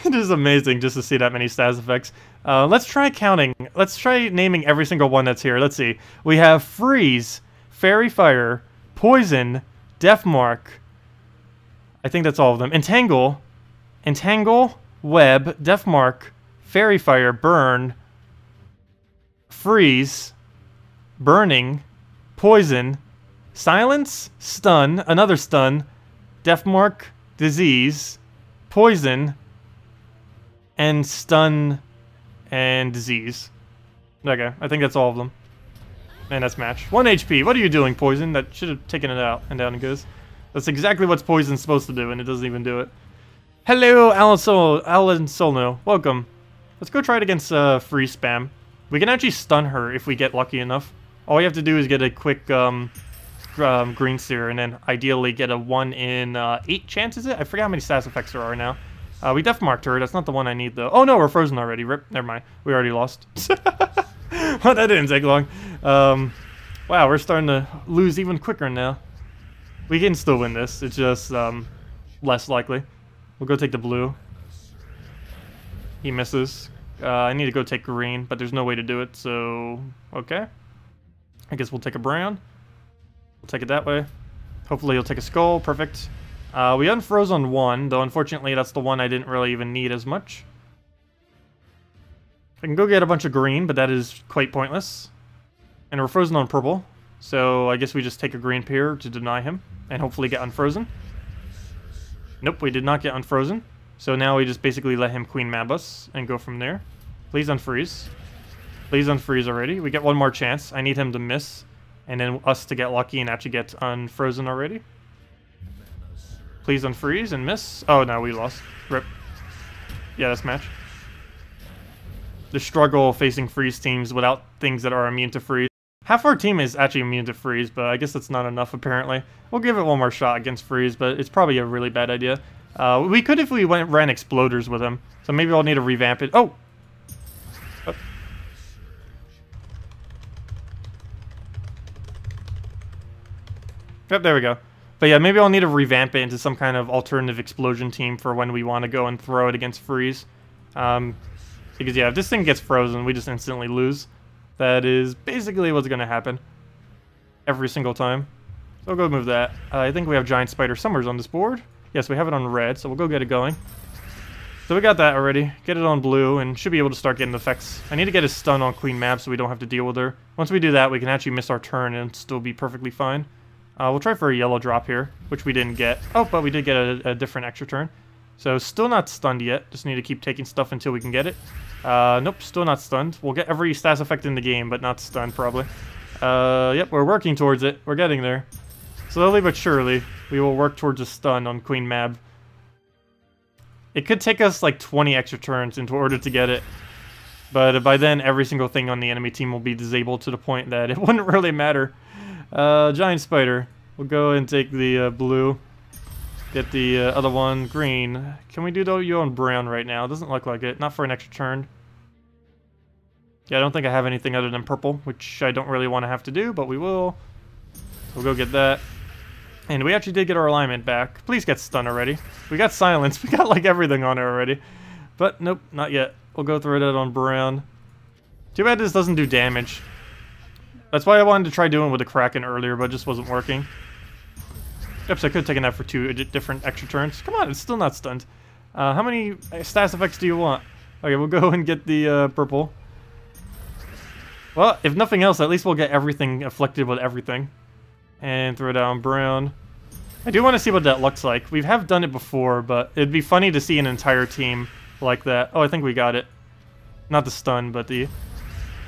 It is amazing just to see that many stats effects. Let's try counting. Let's try naming every single one that's here. Let's see. We have Freeze, Fairy Fire, Poison, Death Mark. I think that's all of them. Entangle, Web, Death Mark, Fairy Fire, Burn, Freeze, Burning, Poison, Silence, Stun, another Stun, Death Mark, Disease, Poison, and Stun and Disease. Okay, I think that's all of them. And that's match. 1 HP. What are you doing, Poison? That should have taken it out. And down it goes. That's exactly what Poison's supposed to do, and it doesn't even do it. Hello, Alan Solno. Welcome. Let's go try it against free spam. We can actually stun her if we get lucky enough. All we have to do is get a quick Green Seer, and then ideally get a 1 in 8 chance, is it? I forget how many stats effects there are now. We def marked her. That's not the one I need, though. Oh, no, we're frozen already. Rip. Never mind. We already lost. Well, that didn't take long. Wow, we're starting to lose even quicker now. We can still win this. It's just less likely. We'll go take the blue. He misses. I need to go take green, but there's no way to do it, so... Okay. I guess we'll take a brown. We'll take it that way. Hopefully he'll take a skull. Perfect. We unfroze on 1, though unfortunately that's the one I didn't really even need as much. I can go get a bunch of green, but that is quite pointless. And we're frozen on purple. So I guess we just take a green pier to deny him and hopefully get unfrozen. Nope, we did not get unfrozen. So now we just basically let him queen mab us and go from there. Please unfreeze. Please unfreeze already. We get one more chance. I need him to miss and then us to get lucky and actually get unfrozen already. Please unfreeze and miss. Oh, no, we lost. Rip. Yeah, that's match. The struggle facing freeze teams without things that are immune to freeze. Half our team is actually immune to freeze, but I guess that's not enough apparently. We'll give it one more shot against freeze, but it's probably a really bad idea. We could if we ran exploders with him, so maybe I'll need to revamp it. Oh! Yep, there we go. But yeah, maybe I'll need to revamp it into some kind of alternative explosion team for when we want to go and throw it against freeze. Because yeah, if this thing gets frozen, we just instantly lose. That is basically what's going to happen. Every single time. So we'll go move that. I think we have Giant Spider somewhere on this board. Yes, we have it on red, so we'll go get it going. So we got that already. Get it on blue, and should be able to start getting effects. I need to get a stun on Queen Mab so we don't have to deal with her. Once we do that, we can actually miss our turn and still be perfectly fine. We'll try for a yellow drop here, which we didn't get. Oh, but we did get a different extra turn. So still not stunned yet. Just need to keep taking stuff until we can get it. Nope, still not stunned. We'll get every stats effect in the game, but not stunned probably. Yep, we're working towards it. We're getting there. Slowly but surely, we will work towards a stun on Queen Mab. It could take us like 20 extra turns in order to get it. But by then, every single thing on the enemy team will be disabled to the point that it wouldn't really matter. Giant Spider. We'll go and take the blue. Get the other one green. Can we do you on brown right now? It doesn't look like it. Not for an extra turn. Yeah, I don't think I have anything other than purple, which I don't really want to have to do, but we will. We'll go get that. And we actually did get our alignment back. Please get stun already. We got silence. We got like everything on it already. But nope, not yet. We'll go through that on brown. Too bad this doesn't do damage. That's why I wanted to try doing with the Kraken earlier, but it just wasn't working. Yep, so I could have taken that for 2 different extra turns. Come on, it's still not stunned. How many stats effects do you want? Okay, we'll go and get the purple. Well, if nothing else, at least we'll get everything afflicted with everything. And throw down brown. I do want to see what that looks like. We have done it before, but it'd be funny to see an entire team like that. Oh, I think we got it. Not the stun, but the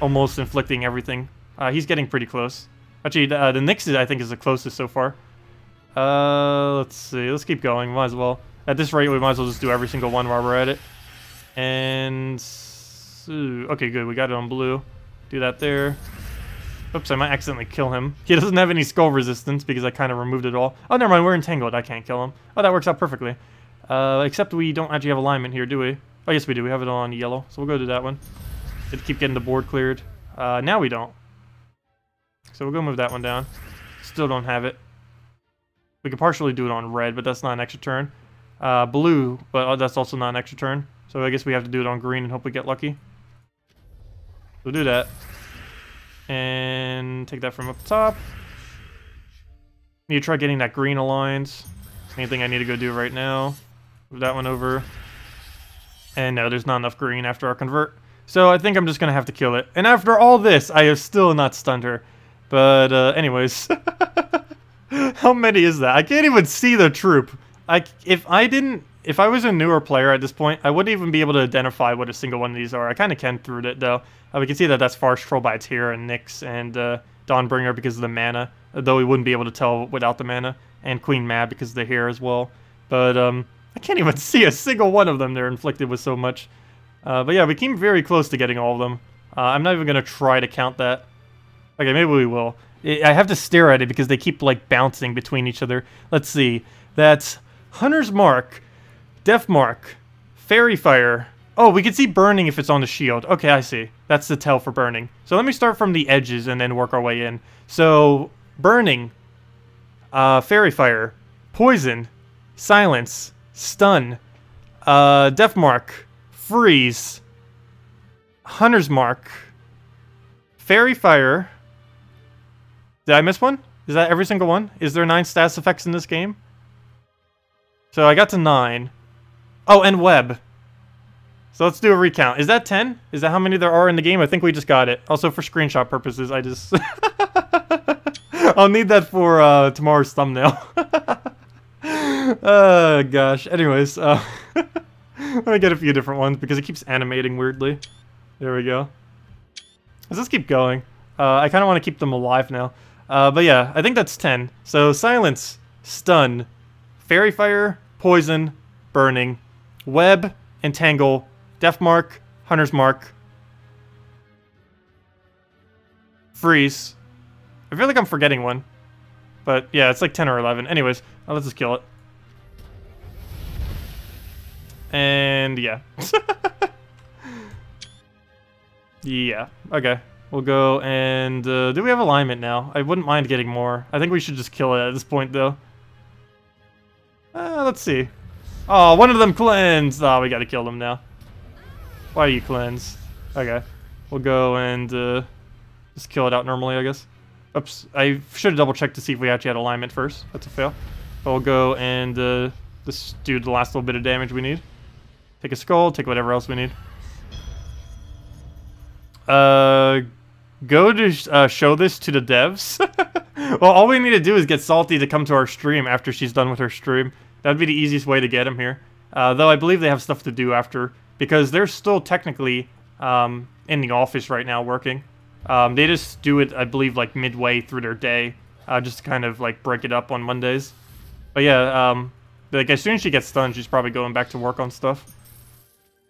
almost inflicting everything. He's getting pretty close. Actually, the Nyx, I think, is the closest so far. Let's see. Let's keep going. Might as well. At this rate, we might as well just do every single one while we're at it. And... okay, good. We got it on blue. Do that there. Oops, I might accidentally kill him. He doesn't have any skull resistance because I kind of removed it all. Oh, never mind. We're entangled. I can't kill him. Oh, that works out perfectly. Except we don't actually have alignment here, do we? Oh, yes, we do. We have it on yellow. So we'll go to that one. It'd keep getting the board cleared. Now we don't. So we'll go move that one down. Still don't have it. We could partially do it on red, but that's not an extra turn. Blue, but that's also not an extra turn. So I guess we have to do it on green and hope we get lucky. We'll do that. And take that from up top. Need to try getting that green aligned. Anything I need to go do right now. Move that one over. And no, there's not enough green after our convert. So I think I'm just going to have to kill it. And after all this, I have still not stunned her. But anyways. How many is that? I can't even see the troop. If I was a newer player at this point, I wouldn't even be able to identify what a single one of these are. I kind of can through it though. We can see that that's Farce Troll by Tyr and Nyx and Dawnbringer because of the mana, though we wouldn't be able to tell without the mana, and Queen Mab because of the hair as well. But I can't even see a single one of them. They're inflicted with so much. But yeah, we came very close to getting all of them. I'm not even going to try to count that. Okay, maybe we will. I have to stare at it because they keep like bouncing between each other. Let's see. That's Hunter's Mark, Death Mark, Fairy Fire. Oh, we can see burning if it's on the shield. Okay, I see. That's the tell for burning. So let me start from the edges and then work our way in. So, burning, Fairy Fire, Poison, Silence, Stun, Death Mark, Freeze, Hunter's Mark, Fairy Fire. Did I miss one? Is that every single one? Is there 9 stats effects in this game? So I got to 9. Oh, and Web. So let's do a recount. Is that 10? Is that how many there are in the game? I think we just got it. Also, for screenshot purposes, I just... I'll need that for tomorrow's thumbnail. Gosh. Anyways, let me get a few different ones because it keeps animating weirdly. There we go. Let's just keep going. I kind of want to keep them alive now. But yeah, I think that's 10. So silence, stun, fairy fire, poison, burning, web, entangle, death mark, hunter's mark, freeze. I feel like I'm forgetting one. But yeah, it's like 10 or 11. Anyways, let's just kill it. And yeah. Yeah, okay. We'll go and, do we have alignment now? I wouldn't mind getting more. I think we should just kill it at this point, though. Let's see. Oh, one of them cleansed! Oh, we gotta kill them now. Why are you cleansed? Okay. We'll go and, just kill it out normally, I guess. Oops, I should have double-checked to see if we actually had alignment first. That's a fail. But we'll go and, just do the last little bit of damage we need. Take a skull, take whatever else we need. Go to show this to the devs. Well, all we need to do is get Salty to come to our stream after she's done with her stream. That'd be the easiest way to get him here. Though I believe they have stuff to do after, because they're still technically in the office right now working. They just do it, I believe, like midway through their day, just to kind of like break it up on Mondays. But yeah, like as soon as she gets done, she's probably going back to work on stuff.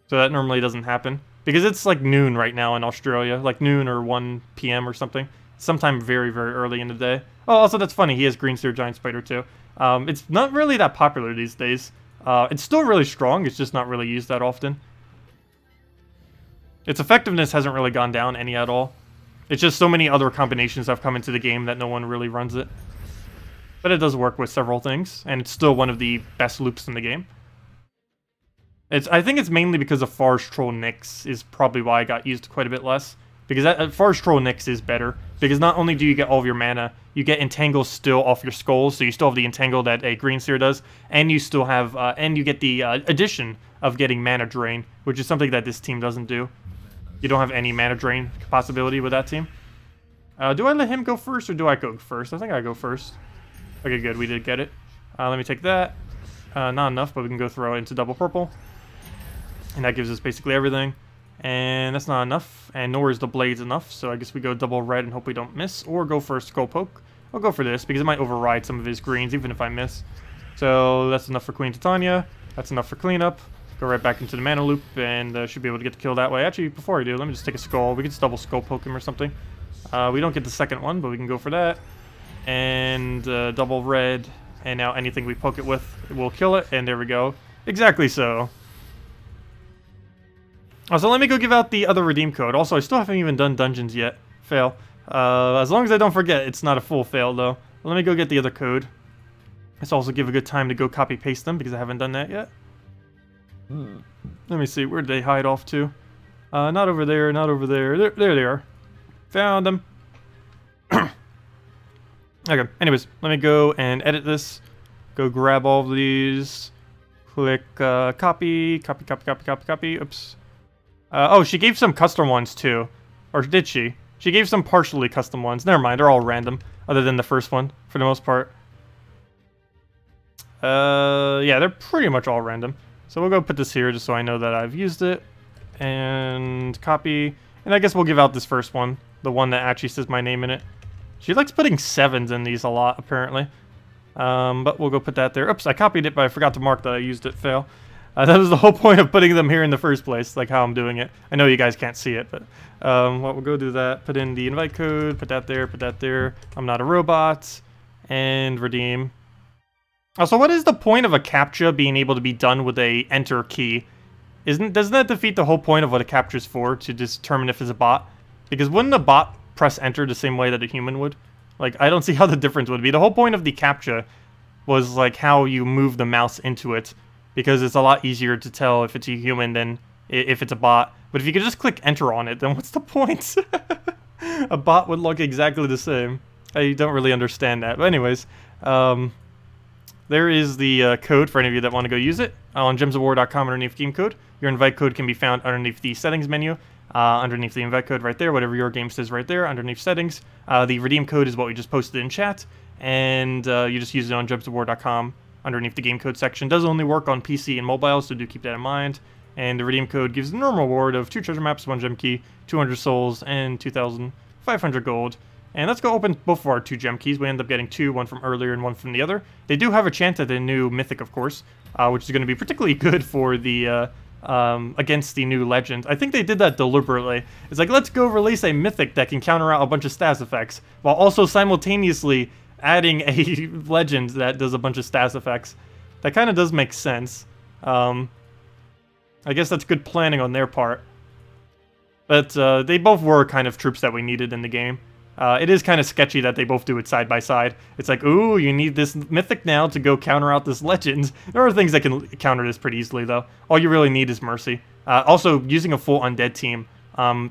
So that normally doesn't happen. Because it's like noon right now in Australia, like noon or 1 p.m. or something. Sometime very, very early in the day. Oh, also that's funny, he has Green Seer Giant Spider too. It's not really that popular these days. It's still really strong, it's just not really used that often. Its effectiveness hasn't really gone down any at all. It's just so many other combinations have come into the game that no one really runs it. But it does work with several things, and it's still one of the best loops in the game. I think it's mainly because of Forest Troll Nyx is probably why I got used quite a bit less. Because Forest Troll Nyx is better. Because not only do you get all of your mana, you get Entangle still off your skulls, so you still have the Entangle that a Green Seer does, and you still have, and you get the addition of getting Mana Drain, which is something that this team doesn't do. You don't have any Mana Drain possibility with that team. Do I let him go first, or do I go first? I think I go first. Okay, good, we did get it. Let me take that. Not enough, but we can go throw it into double purple. And that gives us basically everything. And that's not enough. And nor is the blades enough. So I guess we go double red and hope we don't miss. Or go for a skull poke. I'll go for this because it might override some of his greens even if I miss. So that's enough for Queen Titania. That's enough for cleanup. Go right back into the mana loop and should be able to get the kill that way. Actually, before I do, let me just take a skull. We can just double skull poke him or something. We don't get the second one, but we can go for that. And double red. And now anything we poke it with will kill it. And there we go. Exactly so. So let me go give out the other redeem code. Also, I still haven't even done dungeons yet. Fail. As long as I don't forget, it's not a full fail, though. Let me go get the other code. This also give a good time to go copy-paste them, because I haven't done that yet. Let me see, where did they hide off to? Not over there, not over there. There they are. Found them. Okay, anyways, let me go and edit this. Go grab all of these. Click copy. Oops. Oh, she gave some custom ones too. Or did she? She gave some partially custom ones. Never mind, they're all random. Other than the first one, for the most part. Yeah, they're pretty much all random. So we'll go put this here just so I know that I've used it. And copy. And I guess we'll give out this first one. The one that actually says my name in it. She likes putting 7s in these a lot, apparently. But we'll go put that there. Oops, I copied it, but I forgot to mark that I used it. Fail. That was the whole point of putting them here in the first place, like how I'm doing it. I know you guys can't see it, but we'll go do that. Put in the invite code, put that there, put that there. I'm not a robot. And redeem. Also, what is the point of a CAPTCHA being able to be done with a enter key? Doesn't that defeat the whole point of what a CAPTCHA is for, to determine if it's a bot? Because wouldn't a bot press enter the same way that a human would? Like, I don't see how the difference would be. The whole point of the CAPTCHA was like how you move the mouse into it. Because it's a lot easier to tell if it's a human than if it's a bot. But if you could just click enter on it, then what's the point? A bot would look exactly the same. I don't really understand that. But anyways, there is the code for any of you that want to go use it. On gemsofwar.com underneath game code. Your invite code can be found underneath the settings menu. Underneath the invite code right there, whatever your game says right there, underneath settings. The redeem code is what we just posted in chat, and you just use it on gemsofwar.com underneath the game code section. Does only work on PC and mobile, so do keep that in mind. And the redeem code gives the normal reward of 2 treasure maps, 1 gem key, 200 souls, and 2,500 gold. And let's go open both of our 2 gem keys. We end up getting 2, one from earlier and one from the other. They do have a chance at the new mythic, of course, which is going to be particularly good for the against the new legend. I think they did that deliberately. It's like, let's go release a mythic that can counter out a bunch of stats effects, while also simultaneously adding a legend that does a bunch of stats effects. That kind of does make sense. I guess that's good planning on their part. But they both were kind of troops that we needed in the game. It is kind of sketchy that they both do it side by side. It's like, ooh, you need this mythic now to go counter out this legend. There are things that can counter this pretty easily, though. All you really need is Mercy. Also, using a full undead team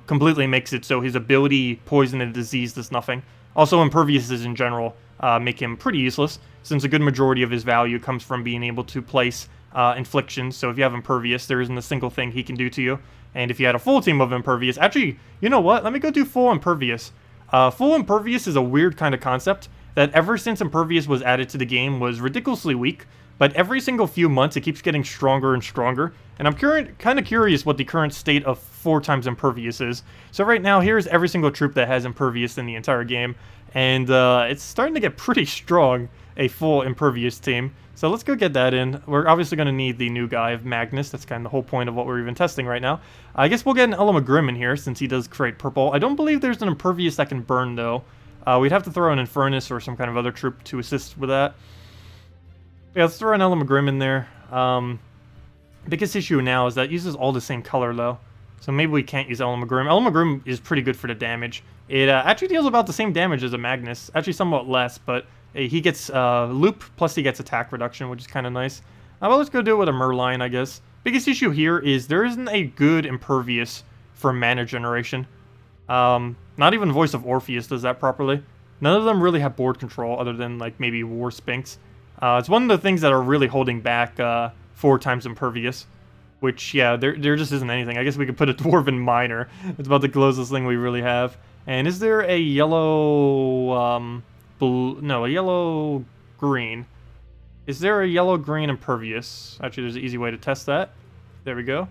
completely makes it so his ability, poison, and disease does nothing. Also, imperviouses in general make him pretty useless, since a good majority of his value comes from being able to place inflictions. So if you have impervious, there isn't a single thing he can do to you. And if you had a full team of impervious... Actually, you know what? Let me go do full impervious. Full impervious is a weird kind of concept that ever since impervious was added to the game was ridiculously weak, but every single few months it keeps getting stronger and stronger, and I'm kind of curious what the current state of 4 times impervious is. So right now, here's every single troop that has impervious in the entire game, and it's starting to get pretty strong, a full impervious team. So let's go get that in. We're obviously going to need the new guy of Magnus. That's kind of the whole point of what we're even testing right now. I guess we'll get an Grim in here, since he does create purple. I don't believe there's an impervious that can burn, though. We'd have to throw an Infernus or some kind of other troop to assist with that. Yeah, let's throw an Grim in there. Biggest issue now is that it uses all the same color, though. So maybe we can't use Grim. Grim is pretty good for the damage. It actually deals about the same damage as a Magnus. Actually, somewhat less, but... he gets loop, plus he gets attack reduction, which is kind of nice. Well, let's go do it with a Merline, I guess. Biggest issue here is there isn't a good impervious for mana generation. Not even Voice of Orpheus does that properly. None of them really have board control, other than, like, maybe War Sphinx. It's one of the things that are really holding back 4 times impervious. Which, yeah, there just isn't anything. I guess we could put a Dwarven Miner. It's about the closest thing we really have. And is there a yellow... no, a yellow-green. Is there a yellow-green impervious? Actually, there's an easy way to test that. There we go.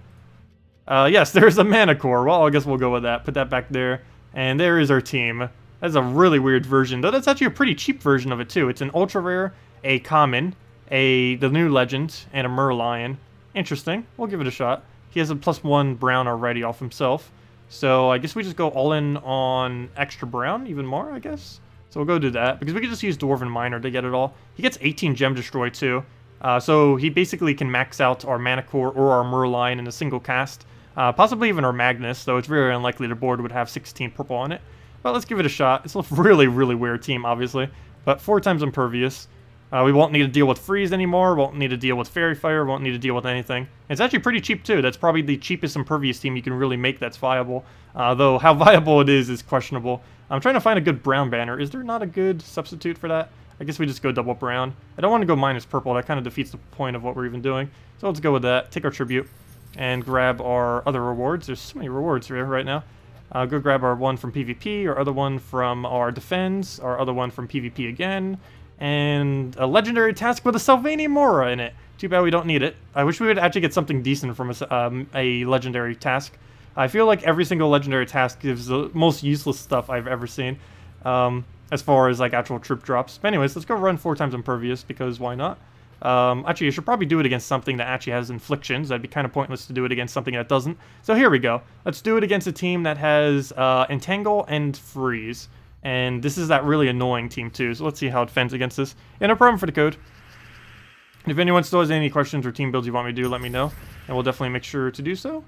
Yes, there's a mana core. Well, I guess we'll go with that. Put that back there. And there is our team. That's a really weird version, though that's actually a pretty cheap version of it, too. It's an ultra-rare, a common, the new legend, and a Merlion. Interesting. We'll give it a shot. He has a +1 brown already off himself. So I guess we just go all in on extra brown, even more, I guess. So we'll go do that, because we can just use Dwarven Miner to get it all. He gets 18 Gem Destroy, too. So he basically can max out our Mana Core or our Merlion in a single cast. Possibly even our Magnus, though it's very unlikely the board would have 16 purple on it. But let's give it a shot. It's a really, really weird team, obviously. But 4 times Impervious. We won't need to deal with Freeze anymore, won't need to deal with Fairy Fire, won't need to deal with anything. It's actually pretty cheap, too. That's probably the cheapest Impervious team you can really make that's viable. Though how viable it is questionable. I'm trying to find a good brown banner. Is there not a good substitute for that? I guess we just go double brown. I don't want to go minus purple. That kind of defeats the point of what we're even doing. So let's go with that. Take our tribute and grab our other rewards. There's so many rewards here right now. Go grab our one from PvP, our other one from our defense, our other one from PvP again, and a legendary task with a Sylvania Mora in it. Too bad we don't need it. I wish we would actually get something decent from a legendary task. I feel like every single legendary task gives the most useless stuff I've ever seen, as far as like actual troop drops. But anyways, let's go run 4 times Impervious, because why not? Actually, you should probably do it against something that actually has inflictions. That'd be kind of pointless to do it against something that doesn't. So here we go. Let's do it against a team that has Entangle and Freeze. And this is that really annoying team too. So let's see how it fends against this. And no problem for the code. If anyone still has any questions or team builds you want me to do, let me know. And we'll definitely make sure to do so.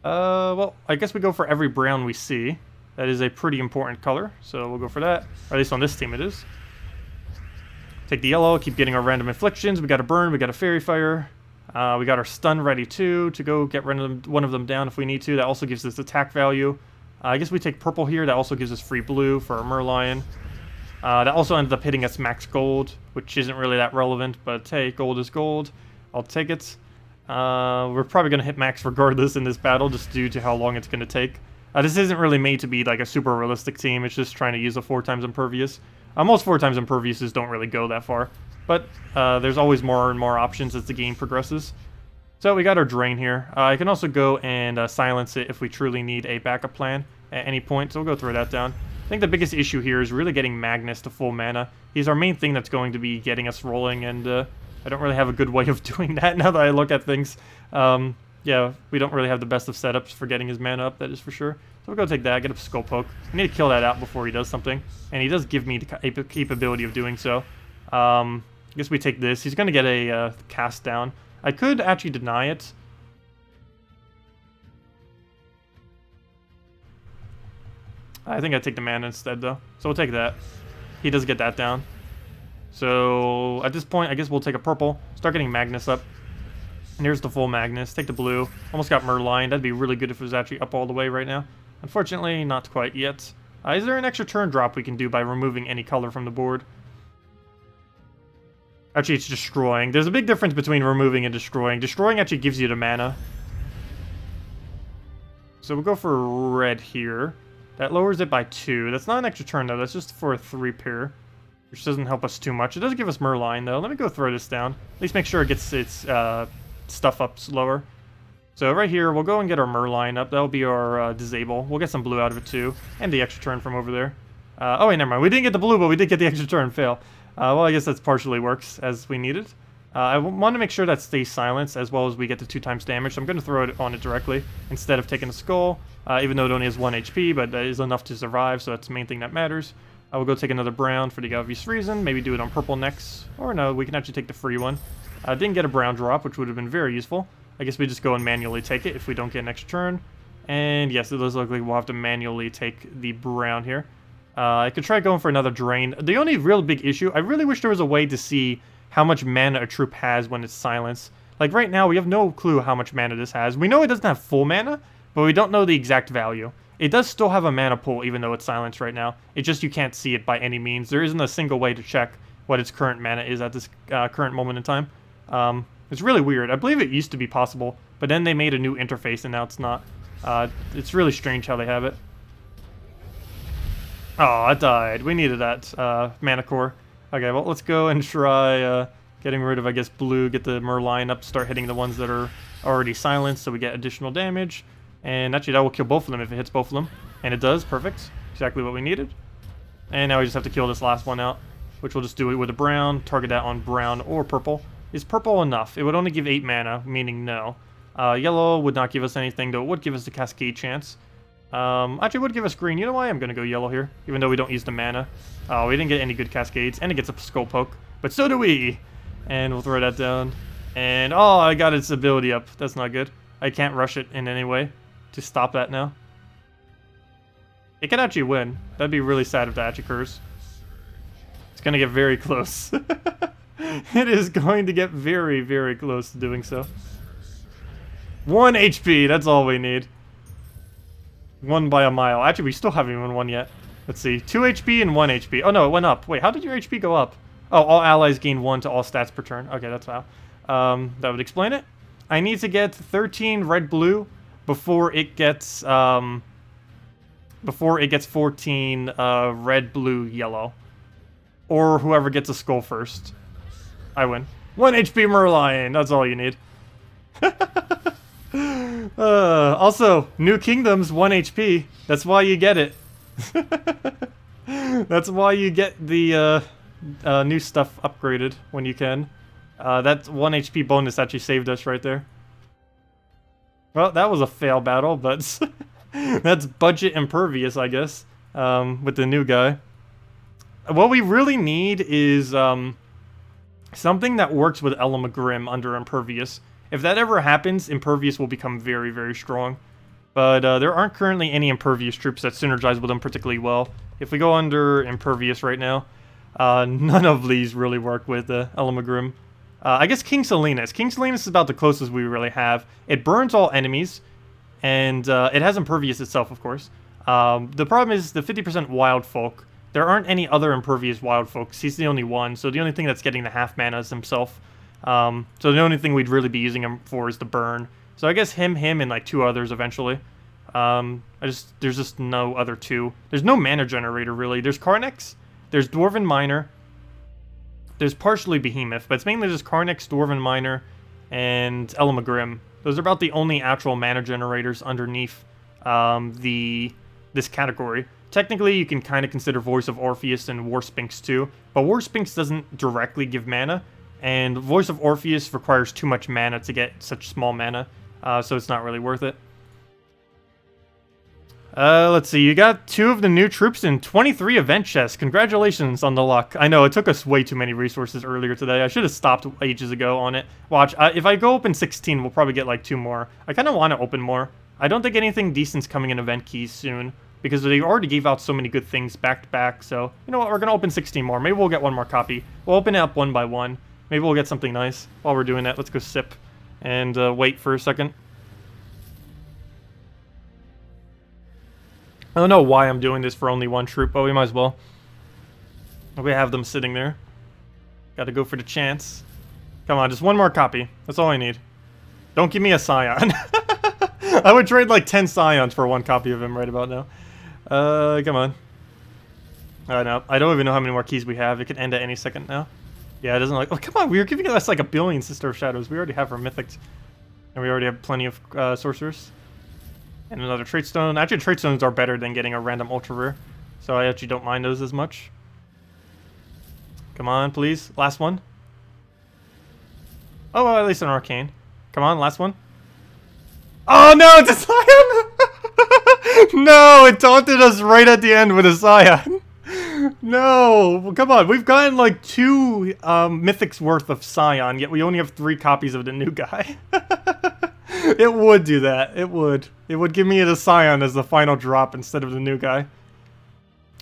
Well, I guess we go for every brown we see. That is a pretty important color. So we'll go for that. Or at least on this team it is. Take the yellow, keep getting our random inflictions. We got a burn, we got a fairy fire. We got our stun ready too, to go get one of them down if we need to. That also gives us attack value. I guess we take purple here. That also gives us free blue for our Merlion. That also ended up hitting us max gold, which isn't really that relevant, but hey, gold is gold. I'll take it. We're probably going to hit max regardless in this battle, just due to how long it's going to take. This isn't really made to be like a super realistic team, it's just trying to use a 4 times impervious. Most 4 times imperviouses don't really go that far, but there's always more and more options as the game progresses. So we got our drain here. I can also go and silence it if we truly need a backup plan at any point, so we'll go throw that down. I think the biggest issue here is really getting Magnus to full mana. He's our main thing that's going to be getting us rolling, and I don't really have a good way of doing that now that I look at things. Yeah, we don't really have the best of setups for getting his mana up, that is for sure. So we'll go take that, get a Skull Poke. We need to kill that out before he does something, and he does give me the capability of doing so. I guess we take this. He's going to get a cast down. I could actually deny it. I think I take the mana instead, though. So we'll take that. He does get that down. So at this point, I guess we'll take a purple, start getting Magnus up. And here's the full Magnus. Take the blue. Almost got Merline. That'd be really good if it was actually up all the way right now. Unfortunately, not quite yet. Is there an extra turn drop we can do by removing any color from the board? Actually, it's destroying. There's a big difference between removing and destroying. Destroying actually gives you the mana. So we'll go for red here. That lowers it by 2. That's not an extra turn, though. That's just for a 3 pair, which doesn't help us too much. It does give us Merline, though. Let me go throw this down. At least make sure it gets its stuff up slower. So right here, we'll go and get our Merline up. That'll be our disable. We'll get some blue out of it, too. And the extra turn from over there. Oh, wait, never mind. We didn't get the blue, but we did get the extra turn. Fail. Well, I guess that's partially works as we needed. I want to make sure that stays silenced as well as we get the 2 times damage, so I'm going to throw it on it directly instead of taking a skull, even though it only has 1 HP, but that is enough to survive, so that's the main thing that matters. I will go take another brown for the obvious reason, maybe do it on purple next, or no, we can actually take the free one. Didn't get a brown drop, which would have been very useful. I guess we just go and manually take it if we don't get an extra turn. And yes, it does look like we'll have to manually take the brown here. I could try going for another drain. The only real big issue, I really wish there was a way to see how much mana a troop has when it's silenced. Like right now, we have no clue how much mana this has. We know it doesn't have full mana, but we don't know the exact value. It does still have a mana pool even though it's silenced right now. It's just you can't see it by any means. There isn't a single way to check what its current mana is at this current moment in time. It's really weird. I believe it used to be possible, but then they made a new interface and now it's not. It's really strange how they have it. Oh, I died. We needed that mana core. Okay, well, let's go and try getting rid of, I guess, blue, get the Merline up, start hitting the ones that are already silenced so we get additional damage. And actually, that will kill both of them if it hits both of them. And it does. Perfect. Exactly what we needed. And now we just have to kill this last one out, which we'll just do it with a brown, target that on brown or purple. Is purple enough? It would only give 8 mana, meaning no. Yellow would not give us anything, though it would give us the Cascade chance. Actually, it would give us green. You know why? I'm going to go yellow here, even though we don't use the mana. Oh, we didn't get any good Cascades, and it gets a Skull Poke. But so do we! And we'll throw that down. And, oh, I got its ability up. That's not good. I can't rush it in any way to stop that now. It can actually win. That'd be really sad if that actually occurs. It's going to get very close. It is going to get very, very close to doing so. 1 HP, that's all we need. 1 by a mile. Actually, we still haven't even won yet. Let's see. 2 HP and 1 HP. Oh, no, it went up. Wait, how did your HP go up? Oh, all allies gain 1 to all stats per turn. Okay, that's how. That would explain it. I need to get 13 red-blue before it gets 14 red-blue-yellow. Or whoever gets a skull first. I win. 1 HP Merline. That's all you need. Also, New Kingdoms, 1 HP. That's why you get it. That's why you get the new stuff upgraded when you can. That 1 HP bonus actually saved us right there. Well, that was a fail battle, but that's budget impervious, I guess, with the new guy. What we really need is something that works with Elamagrim under impervious. If that ever happens, impervious will become very, very strong. But there aren't currently any impervious troops that synergize with them particularly well. If we go under impervious right now, none of these really work with Elamagrim. I guess King Salinas. King Salinas is about the closest we really have. It burns all enemies, and it has impervious itself, of course. The problem is the 50% wild folk there aren't any other impervious wild folks. He's the only one, so the only thing that's getting the half mana is himself. So the only thing we'd really be using him for is the burn. So I guess him, and like 2 others eventually. There's just no other 2. There's no mana generator really. There's Karnex, there's Dwarven Miner, there's partially Behemoth, but it's mainly just Karnex, Dwarven Miner, and Elamagrim. Those are about the only actual mana generators underneath this category. Technically, you can kind of consider Voice of Orpheus and Warspinx too, but Warspinx doesn't directly give mana, and Voice of Orpheus requires too much mana to get such small mana, so it's not really worth it. Let's see, you got 2 of the new troops and 23 event chests. Congratulations on the luck. I know, it took us way too many resources earlier today. I should have stopped ages ago on it. Watch, if I go open 16, we'll probably get like 2 more. I kind of want to open more. I don't think anything decent's coming in event keys soon, because they already gave out so many good things back to back, so, you know what, we're going to open 16 more. Maybe we'll get 1 more copy. We'll open it up 1 by 1. Maybe we'll get something nice. While we're doing that, let's go sip and wait for a second. I don't know why I'm doing this for only 1 troop, but we might as well. We have them sitting there. Gotta go for the chance. Come on, just 1 more copy. That's all I need. Don't give me a Scion. I would trade like 10 Scions for 1 copy of him right about now. Come on. No, I don't even know how many more keys we have. It could end at any second now. Yeah, it doesn't like... Oh, come on, we were giving us like a billion Sister of Shadows. We already have our Mythics. And we already have plenty of Sorcerers. And another Trait Stone. Actually, Trait Stones are better than getting a random Ultra Rare. So I actually don't mind those as much. Come on, please. Last one. Oh, well, at least an Arcane. Come on, last one. Oh, no, it's a Scion! No, it taunted us right at the end with a Scion. No, well, come on. We've gotten like 2 Mythics worth of Scion, yet we only have 3 copies of the new guy. It would do that. It would. It would give me the Scion as the final drop instead of the new guy.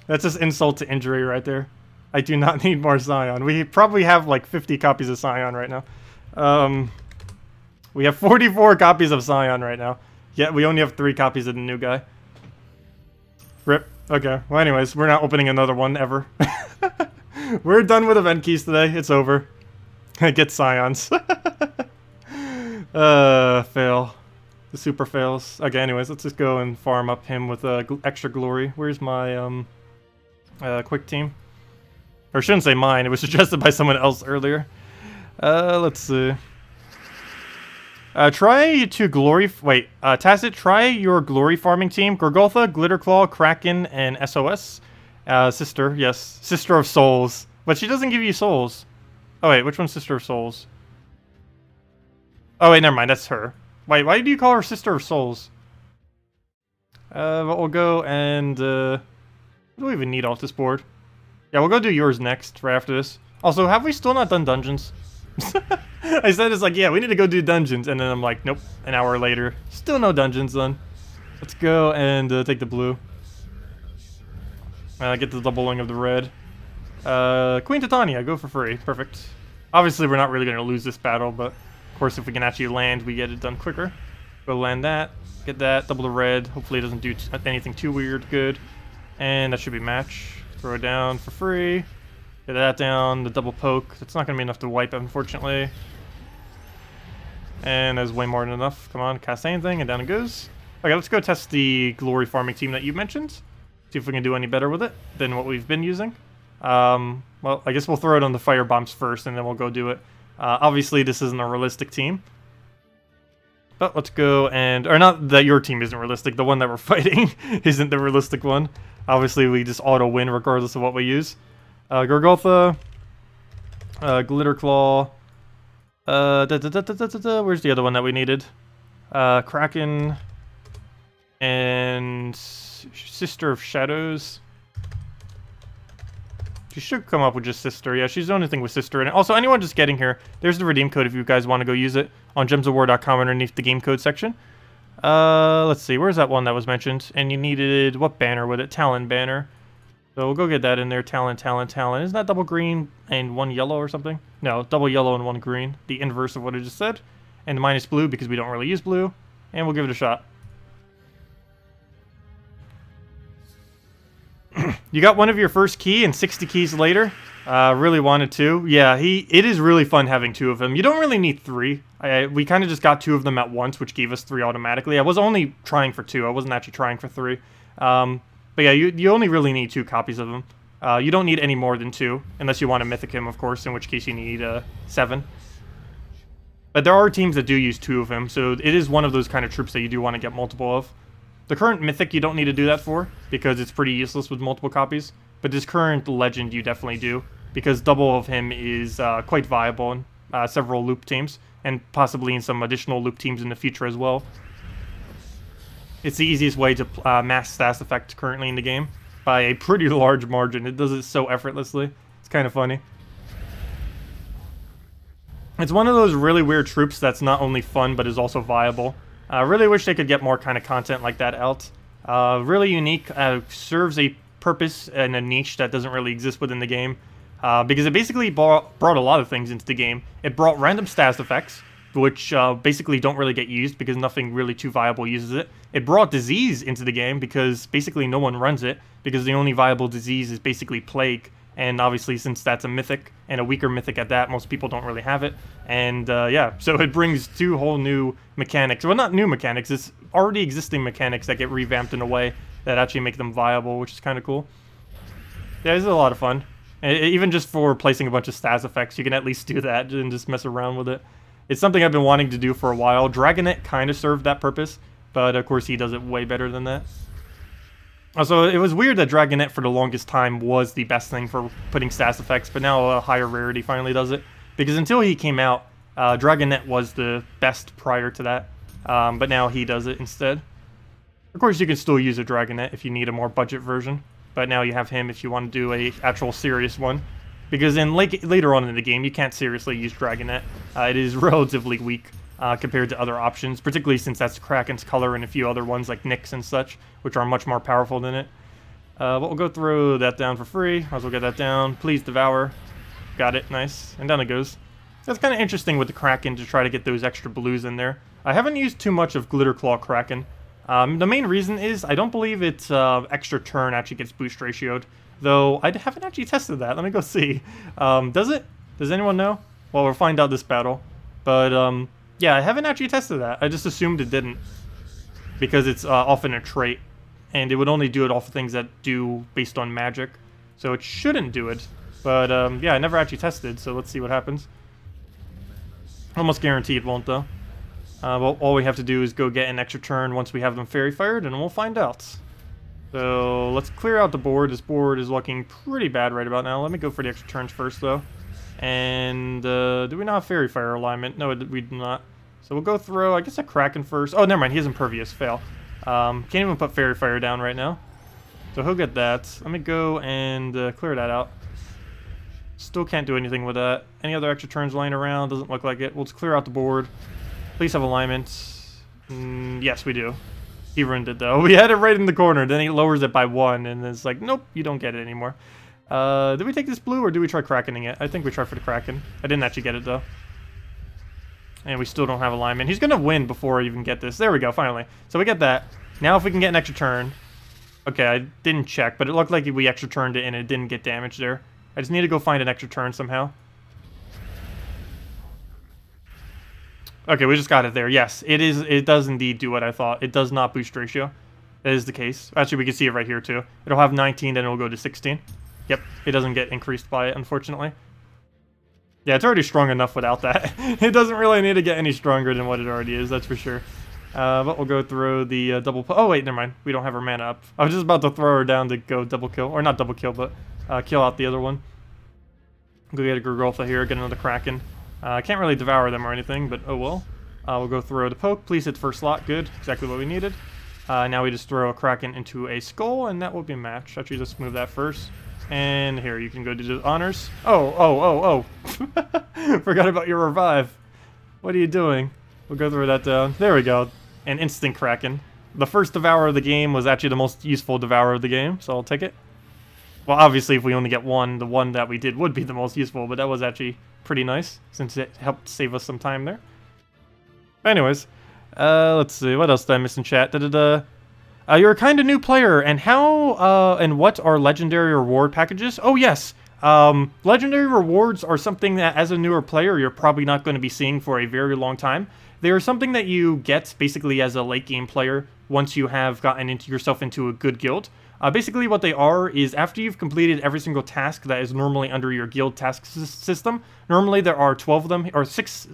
That's just insult to injury right there. I do not need more Scion. We probably have like 50 copies of Scion right now. We have 44 copies of Scion right now. Yet we only have 3 copies of the new guy. Rip. Okay. Well, anyways, we're not opening another one ever. We're done with event keys today. It's over. Get Scions. Fail. The super fails. Okay, anyways, let's just go and farm up him with extra glory. Where's my quick team? Or I shouldn't say mine. It was suggested by someone else earlier. Let's see. Try to glory... Wait, Tacet, try your glory farming team. Gorgoltha, Glitterclaw, Kraken, and SOS. Sister, yes. Sister of Souls. But she doesn't give you souls. Oh, wait, which one's Sister of Souls? Oh, wait, never mind. That's her. Wait, why do you call her Sister of Souls? But we'll go and... what do we even need off this board? Yeah, we'll go do yours next, right after this. Also, have we still not done dungeons? I said it's like, yeah, we need to go do dungeons, and then I'm like, nope, an hour later. Still no dungeons done. Let's go and take the blue. Get the doubling of the red. Queen Titania, go for free. Perfect. Obviously, we're not really going to lose this battle, but of course, if we can actually land, we get it done quicker. Go land that. Get that. Double the red. Hopefully, it doesn't do anything too weird. Good. And that should be match. Throw it down for free. Get that down. The double poke. That's not going to be enough to wipe, unfortunately. And that's way more than enough. Come on, cast anything, and down it goes. Okay, let's go test the glory farming team that you mentioned. See if we can do any better with it than what we've been using. Well, I guess we'll throw it on the fire bombs first, and then we'll go do it. Obviously, this isn't a realistic team. But let's go and... Or not that your team isn't realistic. The one that we're fighting isn't the realistic one. Obviously, we just auto-win regardless of what we use. Gorgoltha. Glitterclaw. Where's the other one that we needed? Kraken. And... Sister of Shadows. She should come up with just Sister. Yeah, she's the only thing with Sister in it. Also, anyone just getting here, there's the redeem code if you guys want to go use it on gemsofwar.com underneath the game code section. Let's see. Where's that one that was mentioned? And you needed... What banner with it? Talon banner. So we'll go get that in there. Talon, Talon, Talon. Isn't that double green and 1 yellow or something? No, double yellow and 1 green. The inverse of what I just said. And minus blue because we don't really use blue. And we'll give it a shot. You got one of your first key and 60 keys later. Really wanted to. Yeah, it is really fun having 2 of them. You don't really need 3. We kind of just got 2 of them at once, which gave us 3 automatically. I was only trying for 2. I wasn't actually trying for 3. But yeah, you only really need 2 copies of them. You don't need any more than 2, unless you want to mythic him, of course, in which case you need 7. But there are teams that do use 2 of him, so it is one of those kind of troops that you do want to get multiple of. The current mythic you don't need to do that for, because it's pretty useless with multiple copies. But this current legend you definitely do, because double of him is quite viable in several loop teams, and possibly in some additional loop teams in the future as well. It's the easiest way to mass stats effect currently in the game, by a pretty large margin. It does it so effortlessly. It's kind of funny. It's one of those really weird troops that's not only fun, but is also viable. I really wish they could get more kind of content like that out. Really unique, serves a purpose and a niche that doesn't really exist within the game. Because it basically brought a lot of things into the game. It brought random status effects, which basically don't really get used because nothing really too viable uses it. It brought disease into the game because basically no one runs it, because the only viable disease is basically plague. And obviously, since that's a mythic, and a weaker mythic at that, most people don't really have it. And yeah, so it brings 2 whole new mechanics. Well, not new mechanics, it's already existing mechanics that get revamped in a way that actually make them viable, which is kind of cool. Yeah, this is a lot of fun. Even just for placing a bunch of stats effects, you can at least do that and just mess around with it. It's something I've been wanting to do for a while. Dragonet kind of served that purpose, but of course he does it way better than that. Also, it was weird that Dragonet for the longest time was the best thing for putting stats effects, but now a higher rarity finally does it. Because until he came out, Dragonet was the best prior to that, but now he does it instead. Of course, you can still use a Dragonet if you need a more budget version, but now you have him if you want to do a actual serious one. Because later on in the game, you can't seriously use Dragonet. It is relatively weak compared to other options, particularly since that's Kraken's color and a few other ones like Nyx and such, which are much more powerful than it. But we'll go throw that down for free. Might as well get that down. Please devour. Got it. Nice. And down it goes. That's kind of interesting with the Kraken to try to get those extra blues in there. I haven't used too much of Glitter Claw Kraken. The main reason is I don't believe its extra turn actually gets boost ratioed. Though I haven't actually tested that. Let me go see. Does it? Does anyone know? Well, we'll find out this battle. But yeah, I haven't actually tested that. I just assumed it didn't. Because it's often a trait. And it would only do it off of things that do based on magic. So it shouldn't do it. But yeah, I never actually tested, so let's see what happens. Almost guarantee it won't, though. Well, all we have to do is go get an extra turn once we have them fairy fired, and we'll find out. So let's clear out the board. This board is looking pretty bad right about now. Let me go for the extra turns first, though. And do we not have fairy fire alignment? No, we do not. So we'll go throw, I guess, a Kraken first. Oh, never mind. He has impervious. Fail. Can't even put fairy fire down right now. So he'll get that. Let me go and clear that out. Still can't do anything with that. Any other extra turns lying around? Doesn't look like it. We'll just clear out the board. Please have alignment. Yes, we do. He ruined it, though. We had it right in the corner. Then he lowers it by 1, and it's like, nope, you don't get it anymore. Did we take this blue, or did we try Krakening it? I think we tried for the Kraken. I didn't actually get it, though. And we still don't have alignment. He's going to win before I even get this. There we go, finally. So we get that. Now if we can get an extra turn. Okay, I didn't check, but it looked like we extra turned it, and it didn't get damaged there. I just need to go find an extra turn somehow. Okay, we just got it there. Yes, it does indeed do what I thought. It does not boost ratio. That is the case. Actually, we can see it right here, too. It'll have 19, then it'll go to 16. Yep, it doesn't get increased by it, unfortunately. Yeah, it's already strong enough without that. It doesn't really need to get any stronger than what it already is, that's for sure. But we'll go throw the double... Oh, wait, never mind. We don't have her mana up. I was just about to throw her down to go double kill. Or not double kill, but kill out the other one. Go get a Gurgulfa here, get another Kraken. Can't really devour them or anything, but oh well. We'll go throw the poke. Please hit first slot. Good. Exactly what we needed. Now we just throw a Kraken into a skull, and that will be a match. Actually, just move that first. And here, you can go do the honors. Oh. Forgot about your revive. What are you doing? We'll go throw that down. There we go. An instant Kraken. The first Devourer of the game was actually the most useful Devourer of the game, so I'll take it. Well, obviously, if we only get one, the one that we did would be the most useful, but that was actually pretty nice, since it helped save us some time there. Anyways, let's see, what else did I miss in chat? You're a kind of new player, and and what are legendary reward packages? Oh yes, legendary rewards are something that as a newer player you're probably not going to be seeing for a very long time. They are something that you get basically as a late game player once you have gotten yourself into a good guild. Basically what they are is after you've completed every single task that is normally under your guild task system, normally there are 12 of them, or 6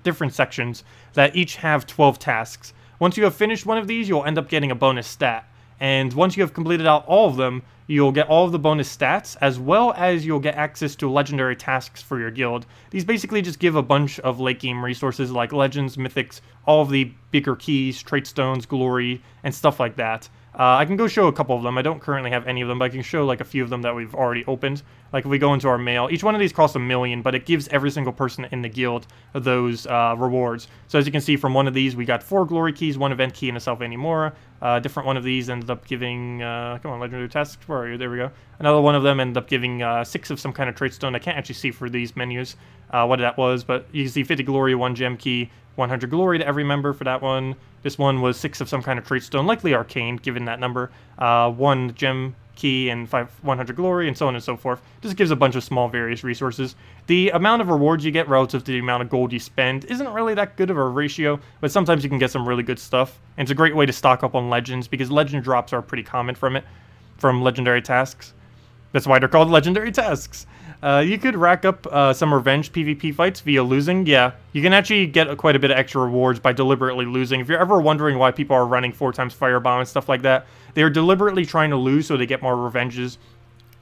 different sections that each have 12 tasks. Once you have finished one of these, you'll end up getting a bonus stat. And once you have completed out all of them, you'll get all of the bonus stats, as well as you'll get access to legendary tasks for your guild. These basically just give a bunch of late game resources like legends, mythics, all of the bigger keys, trait stones, glory, and stuff like that. I can go show a couple of them. I don't currently have any of them, but I can show like a few of them that we've already opened. Like if we go into our mail, each one of these costs 1 million, but it gives every single person in the guild those rewards. So as you can see from one of these, we got 4 glory keys, 1 event key, and a self anymore. Different one of these ended up giving, come on, legendary tasks, where are you? There we go. Another one of them ended up giving 6 of some kind of trait stone. I can't actually see for these menus what that was, but you can see 50 glory, 1 gem key, 100 glory to every member for that one. This one was 6 of some kind of trait stone, likely arcane, given that number. 1 gem key and 100 glory, and so on and so forth. Just gives a bunch of small various resources. The amount of rewards you get relative to the amount of gold you spend isn't really that good of a ratio, but sometimes you can get some really good stuff. And it's a great way to stock up on legends, because legend drops are pretty common from legendary tasks. That's why they're called legendary tasks. You could rack up some revenge PvP fights via losing. Yeah, you can actually get quite a bit of extra rewards by deliberately losing. If you're ever wondering why people are running 4 times firebomb and stuff like that, they're deliberately trying to lose so they get more revenges.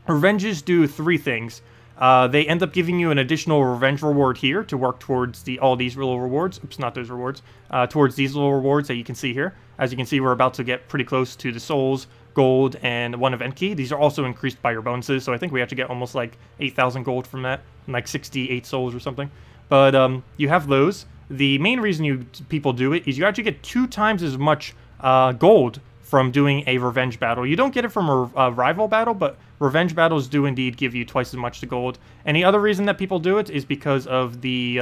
Revenges do 3 things. They end up giving you an additional revenge reward here to work towards all these little rewards. Oops, not those rewards. Towards these little rewards that you can see here. As you can see, we're about to get pretty close to the souls, gold, and 1 event key. These are also increased by your bonuses, so I think we actually get almost like 8,000 gold from that, and like 68 souls or something. But you have those. The main reason people do it is you actually get 2 times as much gold from doing a revenge battle. You don't get it from a rival battle, but revenge battles do indeed give you twice as much gold. And the other reason that people do it is because of the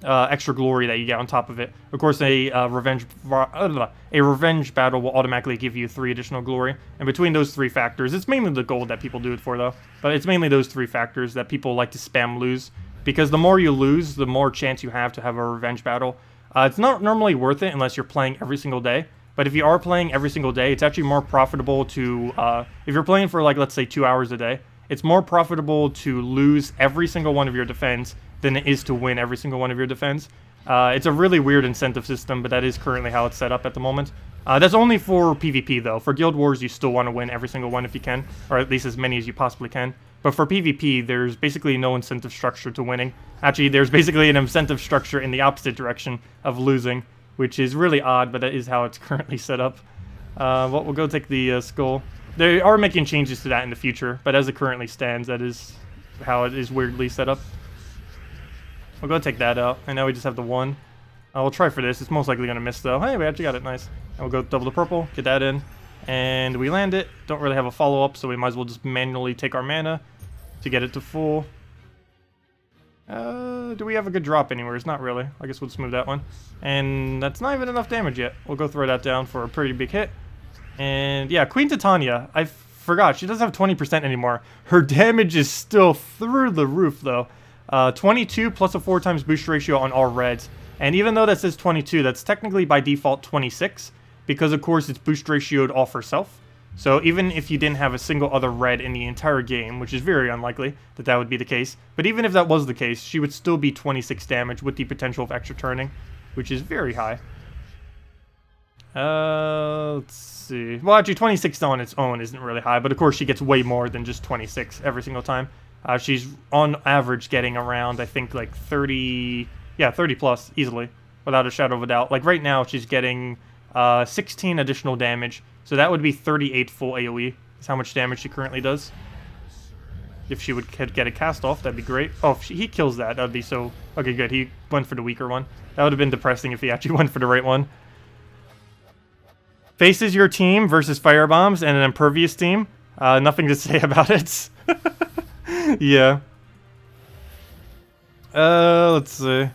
extra glory that you get on top of it. Of course, a revenge battle will automatically give you 3 additional glory. And between those 3 factors, it's mainly the gold that people do it for, though. But it's mainly those 3 factors that people like to spam lose. Because the more you lose, the more chance you have to have a revenge battle. It's not normally worth it unless you're playing every single day. But if you are playing every single day, it's actually more profitable to, if you're playing for like, let's say 2 hours a day, it's more profitable to lose every single one of your defense than it is to win every single one of your defense. It's a really weird incentive system, but that is currently how it's set up at the moment. That's only for PvP though. For Guild Wars, you still want to win every single one if you can, or at least as many as you possibly can. But for PvP, there's basically no incentive structure to winning. Actually, there's basically an incentive structure in the opposite direction of losing, which is really odd, but that is how it's currently set up. Well, we'll go take the skull. They are making changes to that in the future, but as it currently stands, that is how it is weirdly set up. We'll go take that out, and now we just have the 1. We'll try for this. It's most likely going to miss, though. Hey, we actually got it. Nice. And we'll go double the purple, get that in, and we land it. Don't really have a follow-up, so we might as well just manually take our mana to get it to full. Do we have a good drop anywhere? It's not really. I guess we'll just move that one. And that's not even enough damage yet. We'll go throw that down for a pretty big hit. And yeah, Queen Titania. I forgot. She doesn't have 20% anymore. Her damage is still through the roof, though. 22 plus a 4 times boost ratio on all reds. And even though that says 22, that's technically by default 26. Because, of course, it's boost ratioed off herself. So even if you didn't have a single other red in the entire game, which is very unlikely that that would be the case, but even if that was the case, she would still be 26 damage with the potential of extra turning, which is very high. Let's see. Well, actually, 26 on its own isn't really high, but of course she gets way more than just 26 every single time. She's on average getting around, I think, like 30, yeah, 30 plus easily, without a shadow of a doubt. Like right now, she's getting 16 additional damage. So that would be 38 full AoE, is how much damage she currently does. If she would get a cast off, that'd be great. Oh, if he kills that, that'd be so... Okay, good. He went for the weaker one. That would have been depressing if he actually went for the right one. Faces your team versus firebombs and an impervious team. Nothing to say about it. Yeah. Let's see.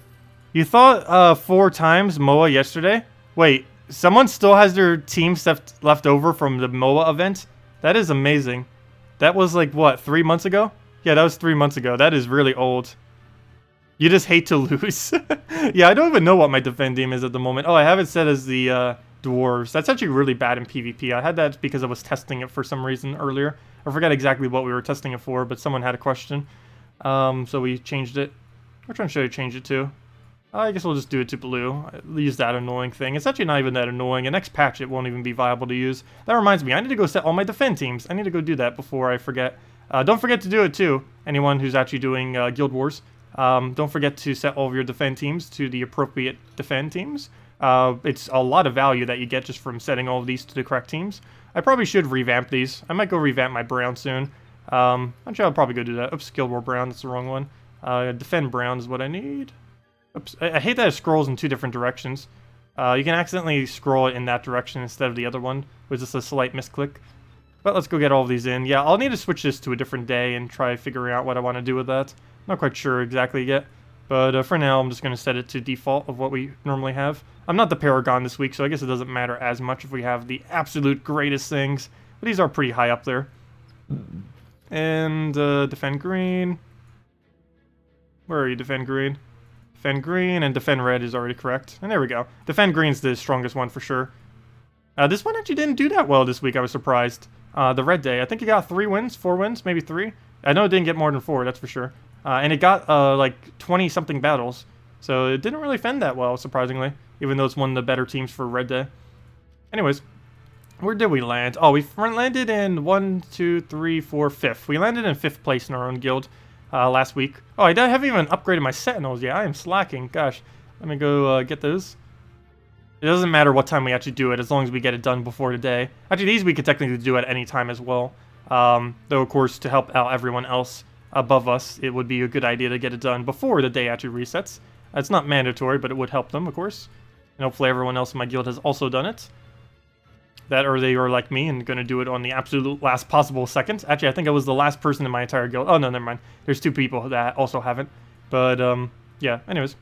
You thought 4 times Moa yesterday? Wait, Someone still has their team left over from the MOA event? That is amazing. That was like, what, 3 months ago? Yeah, that was 3 months ago. That is really old. You just hate to lose. Yeah, I don't even know what my defend team is at the moment. Oh, I have it set as the dwarves. That's actually really bad in PvP. I had that because I was testing it for some reason earlier. I forgot exactly what we were testing it for, but someone had a question. So we changed it. Which one should I change it to? I guess we'll just do it to blue. I'll use that annoying thing. It's actually not even that annoying. And next patch, it won't even be viable to use. That reminds me, I need to go set all my defend teams. I need to go do that before I forget. Don't forget to do it too. Anyone who's actually doing Guild Wars. Don't forget to set all of your defend teams to the appropriate defend teams. It's a lot of value that you get just from setting all of these to the correct teams. I probably should revamp these. I might go revamp my Brown soon. I'm sure I'll probably go do that. Oops, Guild War Brown, that's the wrong one. Defend Brown is what I need. Oops, I hate that it scrolls in two different directions. You can accidentally scroll it in that direction instead of the other one, with just a slight misclick. But let's go get all of these in. Yeah, I'll need to switch this to a different day and try figuring out what I want to do with that. Not quite sure exactly yet, but for now I'm just going to set it to default of what we normally have. I'm not the Paragon this week, so I guess it doesn't matter as much if we have the absolute greatest things. But these are pretty high up there. And defend green. Where are you, defend green? Defend green and defend red is already correct. And there we go. Defend green's the strongest one for sure. This one actually didn't do that well this week, I was surprised. The red day, I think it got 3 wins, 4 wins, maybe 3. I know it didn't get more than 4, that's for sure. And it got like 20-something battles. So it didn't really fend that well, surprisingly. Even though it's one of the better teams for red day. Anyways, where did we land? Oh, we landed in 1, 2, 3, 4, 5th. We landed in 5th place in our own guild last week. Oh, I haven't even upgraded my sentinels yet. I am slacking. Gosh, let me go get those. It doesn't matter what time we actually do it, as long as we get it done before today. Actually, these we could technically do at any time as well. Though, of course, to help out everyone else above us, it would be a good idea to get it done before the day actually resets. It's not mandatory, but it would help them, of course. And hopefully everyone else in my guild has also done it. That or they are like me and going to do it on the absolute last possible second. Actually, I think I was the last person in my entire guild. Oh, no, never mind. There's 2 people that also haven't. But, yeah, anyways.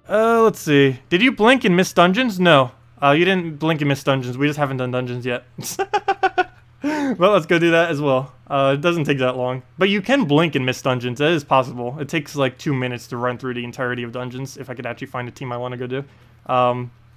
Let's see. Did you blink and miss dungeons? No. You didn't blink and miss dungeons. We just haven't done dungeons yet. Well, let's go do that as well. It doesn't take that long. But you can blink and miss dungeons. That is possible. It takes like 2 minutes to run through the entirety of dungeons, if I could actually find a team I want to go do.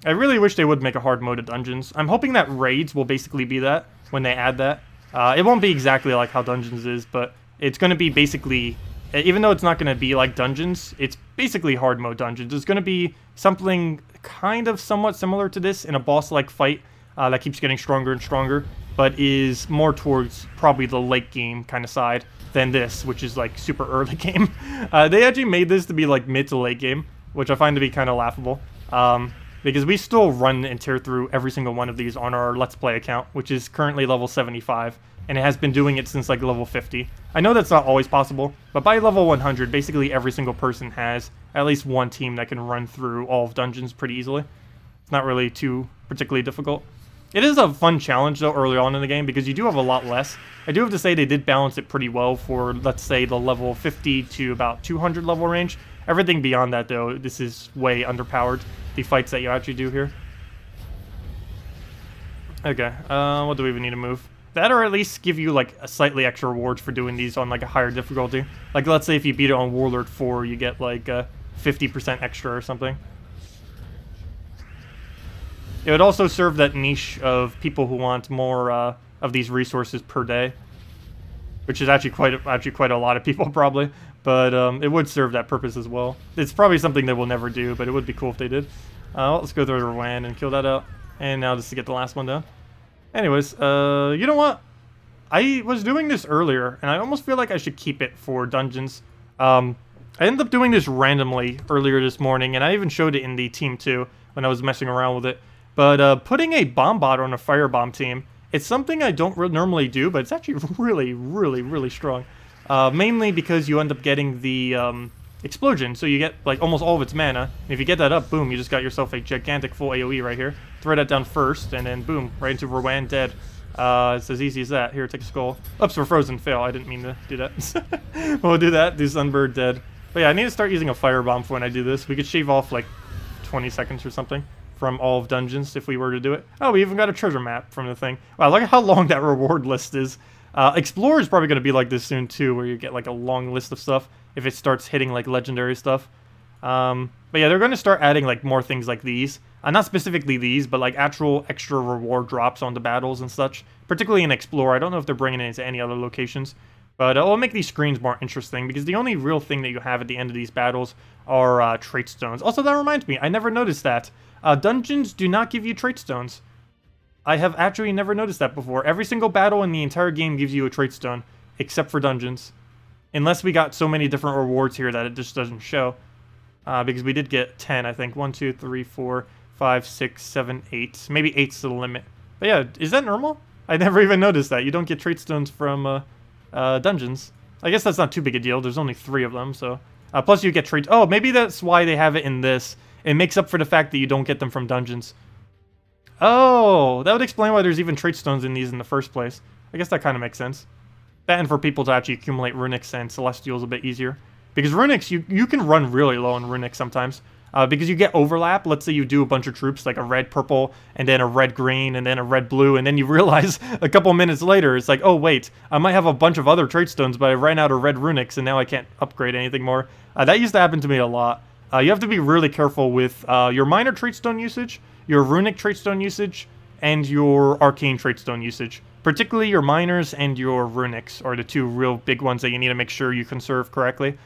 I really wish they would make a hard mode of dungeons. I'm hoping that raids will basically be that, when they add that. It won't be exactly like how dungeons is, but it's going to be basically... Even though it's not going to be like dungeons, it's basically hard mode dungeons. It's going to be something kind of somewhat similar to this in a boss-like fight that keeps getting stronger and stronger, but is more towards probably the late game kind of side than this, which is like super early game. They actually made this to be like mid to late game, which I find to be kind of laughable. Because we still run and tear through every single one of these on our Let's Play account, which is currently level 75, and it has been doing it since like level 50. I know that's not always possible, but by level 100, basically every single person has at least one team that can run through all of dungeons pretty easily. It's not really too particularly difficult. It is a fun challenge, though, early on in the game, because you do have a lot less. I do have to say they did balance it pretty well for, let's say, the level 50 to about 200 level range. Everything beyond that, though, this is way underpowered, the fights that you actually do here. Okay, what do we even need to move? That or at least give you, like, a slightly extra rewards for doing these on, like, a higher difficulty. Like, let's say if you beat it on Warlord 4, you get, like, 50% extra or something. It would also serve that niche of people who want more of these resources per day, which is actually quite a lot of people probably. But it would serve that purpose as well. It's probably something they will never do, but it would be cool if they did. Well, let's go through the WAN and kill that out. And now just to get the last one done. Anyways, you know what? I was doing this earlier, and I almost feel like I should keep it for dungeons. I ended up doing this randomly earlier this morning, and I even showed it in the team too when I was messing around with it. But putting a bomb bot on a firebomb team, it's something I don't normally do, but it's actually really strong. Mainly because you end up getting the explosion, so you get like almost all of its mana. And if you get that up, boom, you just got yourself a gigantic full AoE right here. Throw that down first, and then boom, right into Rowan, dead. It's as easy as that. Here, take a skull. Oops, we're frozen. Fail. I didn't mean to do that. We'll do that. Do Sunbird, dead. But yeah, I need to start using a firebomb for when I do this. We could shave off like 20 seconds or something. from all of dungeons if we were to do it. Oh, we even got a treasure map from the thing. Wow, look at how long that reward list is. Explorer is probably going to be like this soon too, where you get like a long list of stuff if it starts hitting like legendary stuff. But yeah, they're going to start adding like more things like these. Not specifically these, but like actual extra reward drops on the battles and such. Particularly in Explorer. I don't know if they're bringing it into any other locations. But it'll make these screens more interesting, because the only real thing that you have at the end of these battles are trait stones. Also, that reminds me, I never noticed that. Dungeons do not give you trait stones. I have actually never noticed that before. Every single battle in the entire game gives you a trait stone, except for dungeons. Unless we got so many different rewards here that it just doesn't show. Because we did get 10, I think. 1, 2, 3, 4, 5, 6, 7, 8. Maybe 8's the limit. But yeah, is that normal? I never even noticed that. You don't get trait stones from dungeons. I guess that's not too big a deal. There's only 3 of them, so... plus you get traits... Oh, maybe that's why they have it in this. It makes up for the fact that you don't get them from dungeons. Oh, that would explain why there's even trait stones in these in the first place. I guess that kind of makes sense. That and for people to actually accumulate runics and celestials a bit easier. Because runics, you can run really low on runics sometimes. Because you get overlap. Let's say you do a bunch of troops, like a red purple, and then a red green, and then a red blue, and then you realize a couple minutes later, it's like, oh wait, I might have a bunch of other trait stones, but I ran out of red runics, and now I can't upgrade anything more. That used to happen to me a lot. You have to be really careful with your minor trait stone usage, your runic trait stone usage, and your arcane trait stone usage. Particularly your minors and your runics are the 2 real big ones that you need to make sure you conserve correctly.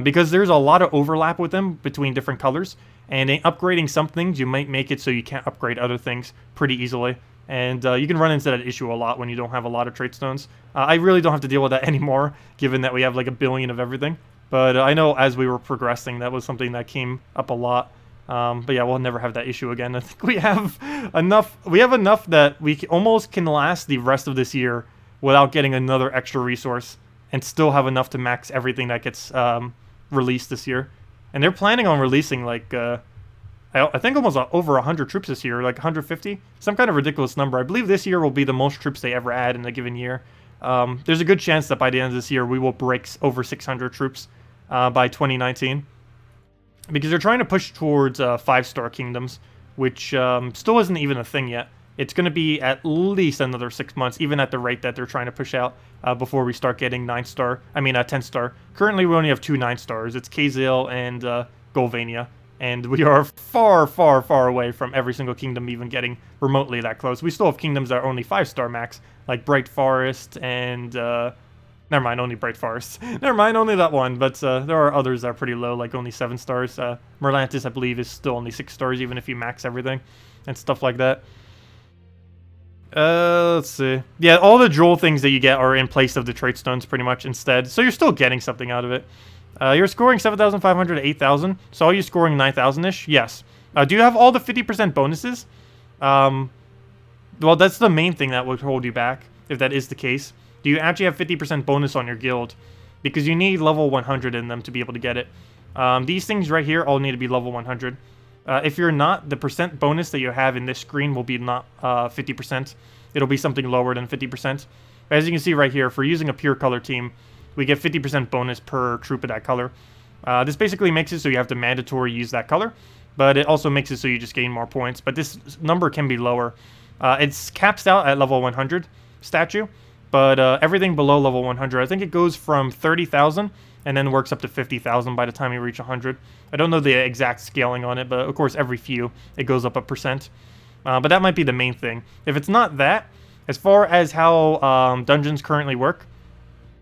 Because there's a lot of overlap with them between different colors, and in upgrading some things, you might make it so you can't upgrade other things pretty easily. And you can run into that issue a lot when you don't have a lot of trait stones. I really don't have to deal with that anymore, given that we have like a billion of everything. But I know as we were progressing, that was something that came up a lot. But yeah, we'll never have that issue again. I think we have enough. We have enough that we almost can last the rest of this year without getting another extra resource, and still have enough to max everything that gets released this year. And they're planning on releasing like I think almost over 100 troops this year, like 150, some kind of ridiculous number. I believe this year will be the most troops they ever add in a given year. There's a good chance that by the end of this year we will break over 600 troops by 2019. Because they're trying to push towards 5-star kingdoms, which still isn't even a thing yet. It's going to be at least another 6 months, even at the rate that they're trying to push out before we start getting 10-star. Currently, we only have 2 9-stars. It's Kazale and Golvania. And we are far, far, far away from every single kingdom even getting remotely that close. We still have kingdoms that are only 5-star max, like Bright Forest and... never mind, only Bright Forest. Never mind, only that one. But there are others that are pretty low, like only 7 stars. Merlantis, I believe, is still only 6 stars, even if you max everything and stuff like that. Let's see. Yeah, all the droll things that you get are in place of the trait stones pretty much instead. So you're still getting something out of it. You're scoring 7,500 to 8,000. So are you scoring 9,000-ish? Yes. Do you have all the 50% bonuses? Well, that's the main thing that would hold you back, if that is the case. Do you actually have 50% bonus on your guild? Because you need level 100 in them to be able to get it. These things right here all need to be level 100. If you're not, the percent bonus that you have in this screen will be not 50%. It'll be something lower than 50%. As you can see right here, if we're using a pure color team, we get 50% bonus per troop of that color. This basically makes it so you have to mandatory use that color, but it also makes it so you just gain more points. But this number can be lower. It's caps out at level 100 statue, but everything below level 100, I think it goes from 30,000 and then works up to 50,000 by the time you reach 100. I don't know the exact scaling on it, but of course every few it goes up a percent. But that might be the main thing. If it's not that, as far as how dungeons currently work,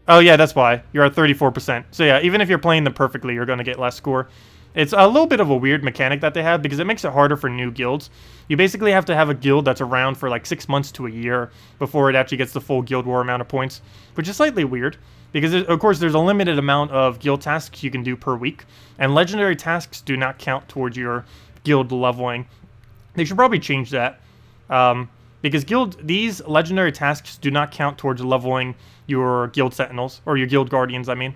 oh yeah, that's why. You're at 34%. So yeah, even if you're playing them perfectly, you're going to get less score. It's a little bit of a weird mechanic that they have because it makes it harder for new guilds. You basically have to have a guild that's around for like 6 months to a year before it actually gets the full Guild War amount of points, which is slightly weird because, of course, there's a limited amount of guild tasks you can do per week, and legendary tasks do not count towards your guild leveling. They should probably change that because these legendary tasks do not count towards leveling your guild sentinels, or your guild guardians, I mean.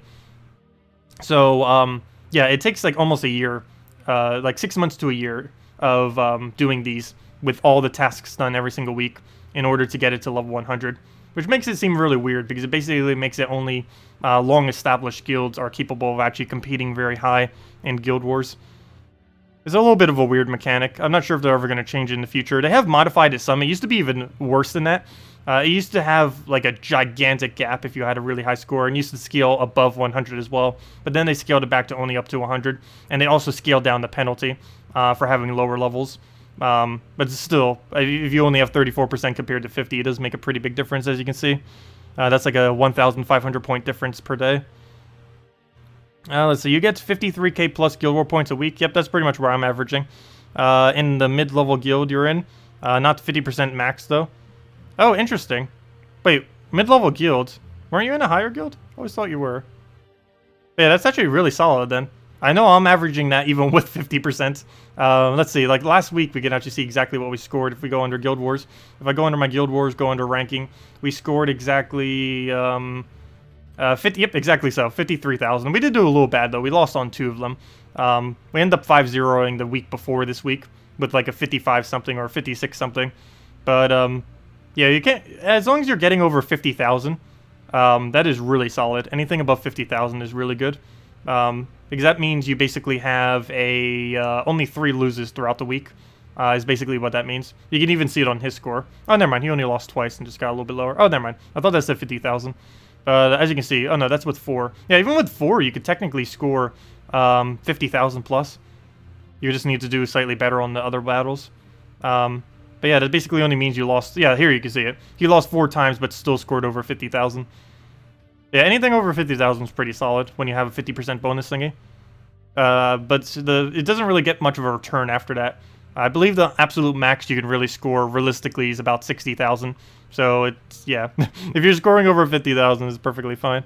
So, yeah, it takes like almost a year, like 6 months to a year of doing these with all the tasks done every single week in order to get it to level 100, which makes it seem really weird because it basically makes it only long-established guilds are capable of actually competing very high in guild wars. It's a little bit of a weird mechanic. I'm not sure if they're ever going to change it in the future. They have modified it some. It used to be even worse than that. It used to have like a gigantic gap if you had a really high score, and used to scale above 100 as well. But then they scaled it back to only up to 100, and they also scaled down the penalty for having lower levels. But still, if you only have 34% compared to 50, it does make a pretty big difference, as you can see. That's like a 1,500 point difference per day. Let's see, you get 53k plus Guild War points a week. Yep, that's pretty much where I'm averaging. In the mid-level guild you're in. Not 50% max, though. Oh, interesting. Wait, mid-level guild? Weren't you in a higher guild? I always thought you were. Yeah, that's actually really solid, then. I know I'm averaging that even with 50%. Let's see, like last week we can actually see exactly what we scored if we go under Guild Wars. If I go under my Guild Wars, go under ranking, we scored exactly, 50, yep, exactly so, 53,000. We did do a little bad, though. We lost on 2 of them. We ended up 5-0ing the week before this week with like a 55-something or 56-something. But, yeah, you can't, as long as you're getting over 50,000, that is really solid. Anything above 50,000 is really good. Because that means you basically have a only 3 loses throughout the week, is basically what that means. You can even see it on his score. Oh, never mind. He only lost twice and just got a little bit lower. Oh, never mind. I thought that said 50,000. As you can see, oh no, that's with 4. Yeah, even with 4, you could technically score 50,000 plus. You just need to do slightly better on the other battles. But yeah, that basically only means you lost. Yeah, here you can see it. He lost 4 times, but still scored over 50,000. Yeah, anything over 50,000 is pretty solid when you have a 50% bonus thingy. But it doesn't really get much of a return after that. I believe the absolute max you can really score realistically is about 60,000. So it's, yeah, if you're scoring over 50,000, it's perfectly fine.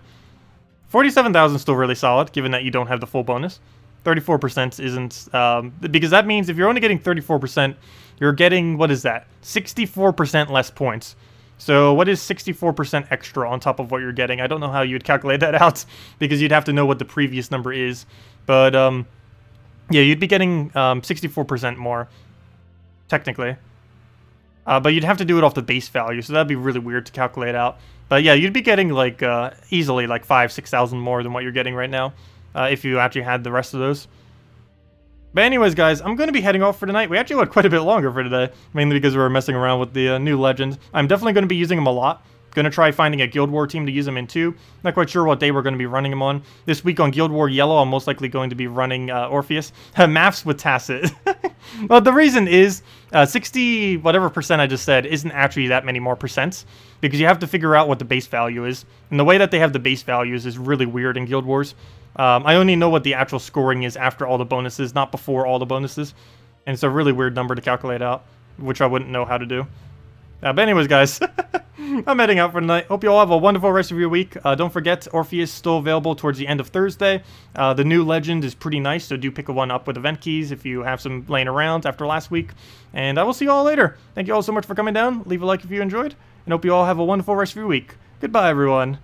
47,000 is still really solid, given that you don't have the full bonus. 34% isn't, because that means if you're only getting 34%, you're getting, what is that? 64% less points. So what is 64% extra on top of what you're getting? I don't know how you'd calculate that out, because you'd have to know what the previous number is. But, yeah, you'd be getting 64% more, technically. But you'd have to do it off the base value, so that'd be really weird to calculate out. But yeah, you'd be getting, like, easily, like, 5,000-6,000 more than what you're getting right now, if you actually had the rest of those. But anyways, guys, I'm going to be heading off for tonight. We actually went quite a bit longer for today, mainly because we were messing around with the new legend. I'm definitely going to be using them a lot. Going to try finding a Guild War team to use them in too. Not quite sure what day we're going to be running them on. This week on Guild War Yellow, I'm most likely going to be running Orpheus. Maths with Tacet. Well, the reason is 60 whatever percent I just said isn't actually that many more percents, because you have to figure out what the base value is. And the way that they have the base values is really weird in Guild Wars. I only know what the actual scoring is after all the bonuses, not before all the bonuses. And it's a really weird number to calculate out, which I wouldn't know how to do. But anyways, guys, I'm heading out for tonight. Hope you all have a wonderful rest of your week. Don't forget, Orpheus is still available towards the end of Thursday. The new legend is pretty nice, so do pick one up with event keys if you have some laying around after last week. And I will see you all later. Thank you all so much for coming down. Leave a like if you enjoyed, and hope you all have a wonderful rest of your week. Goodbye, everyone.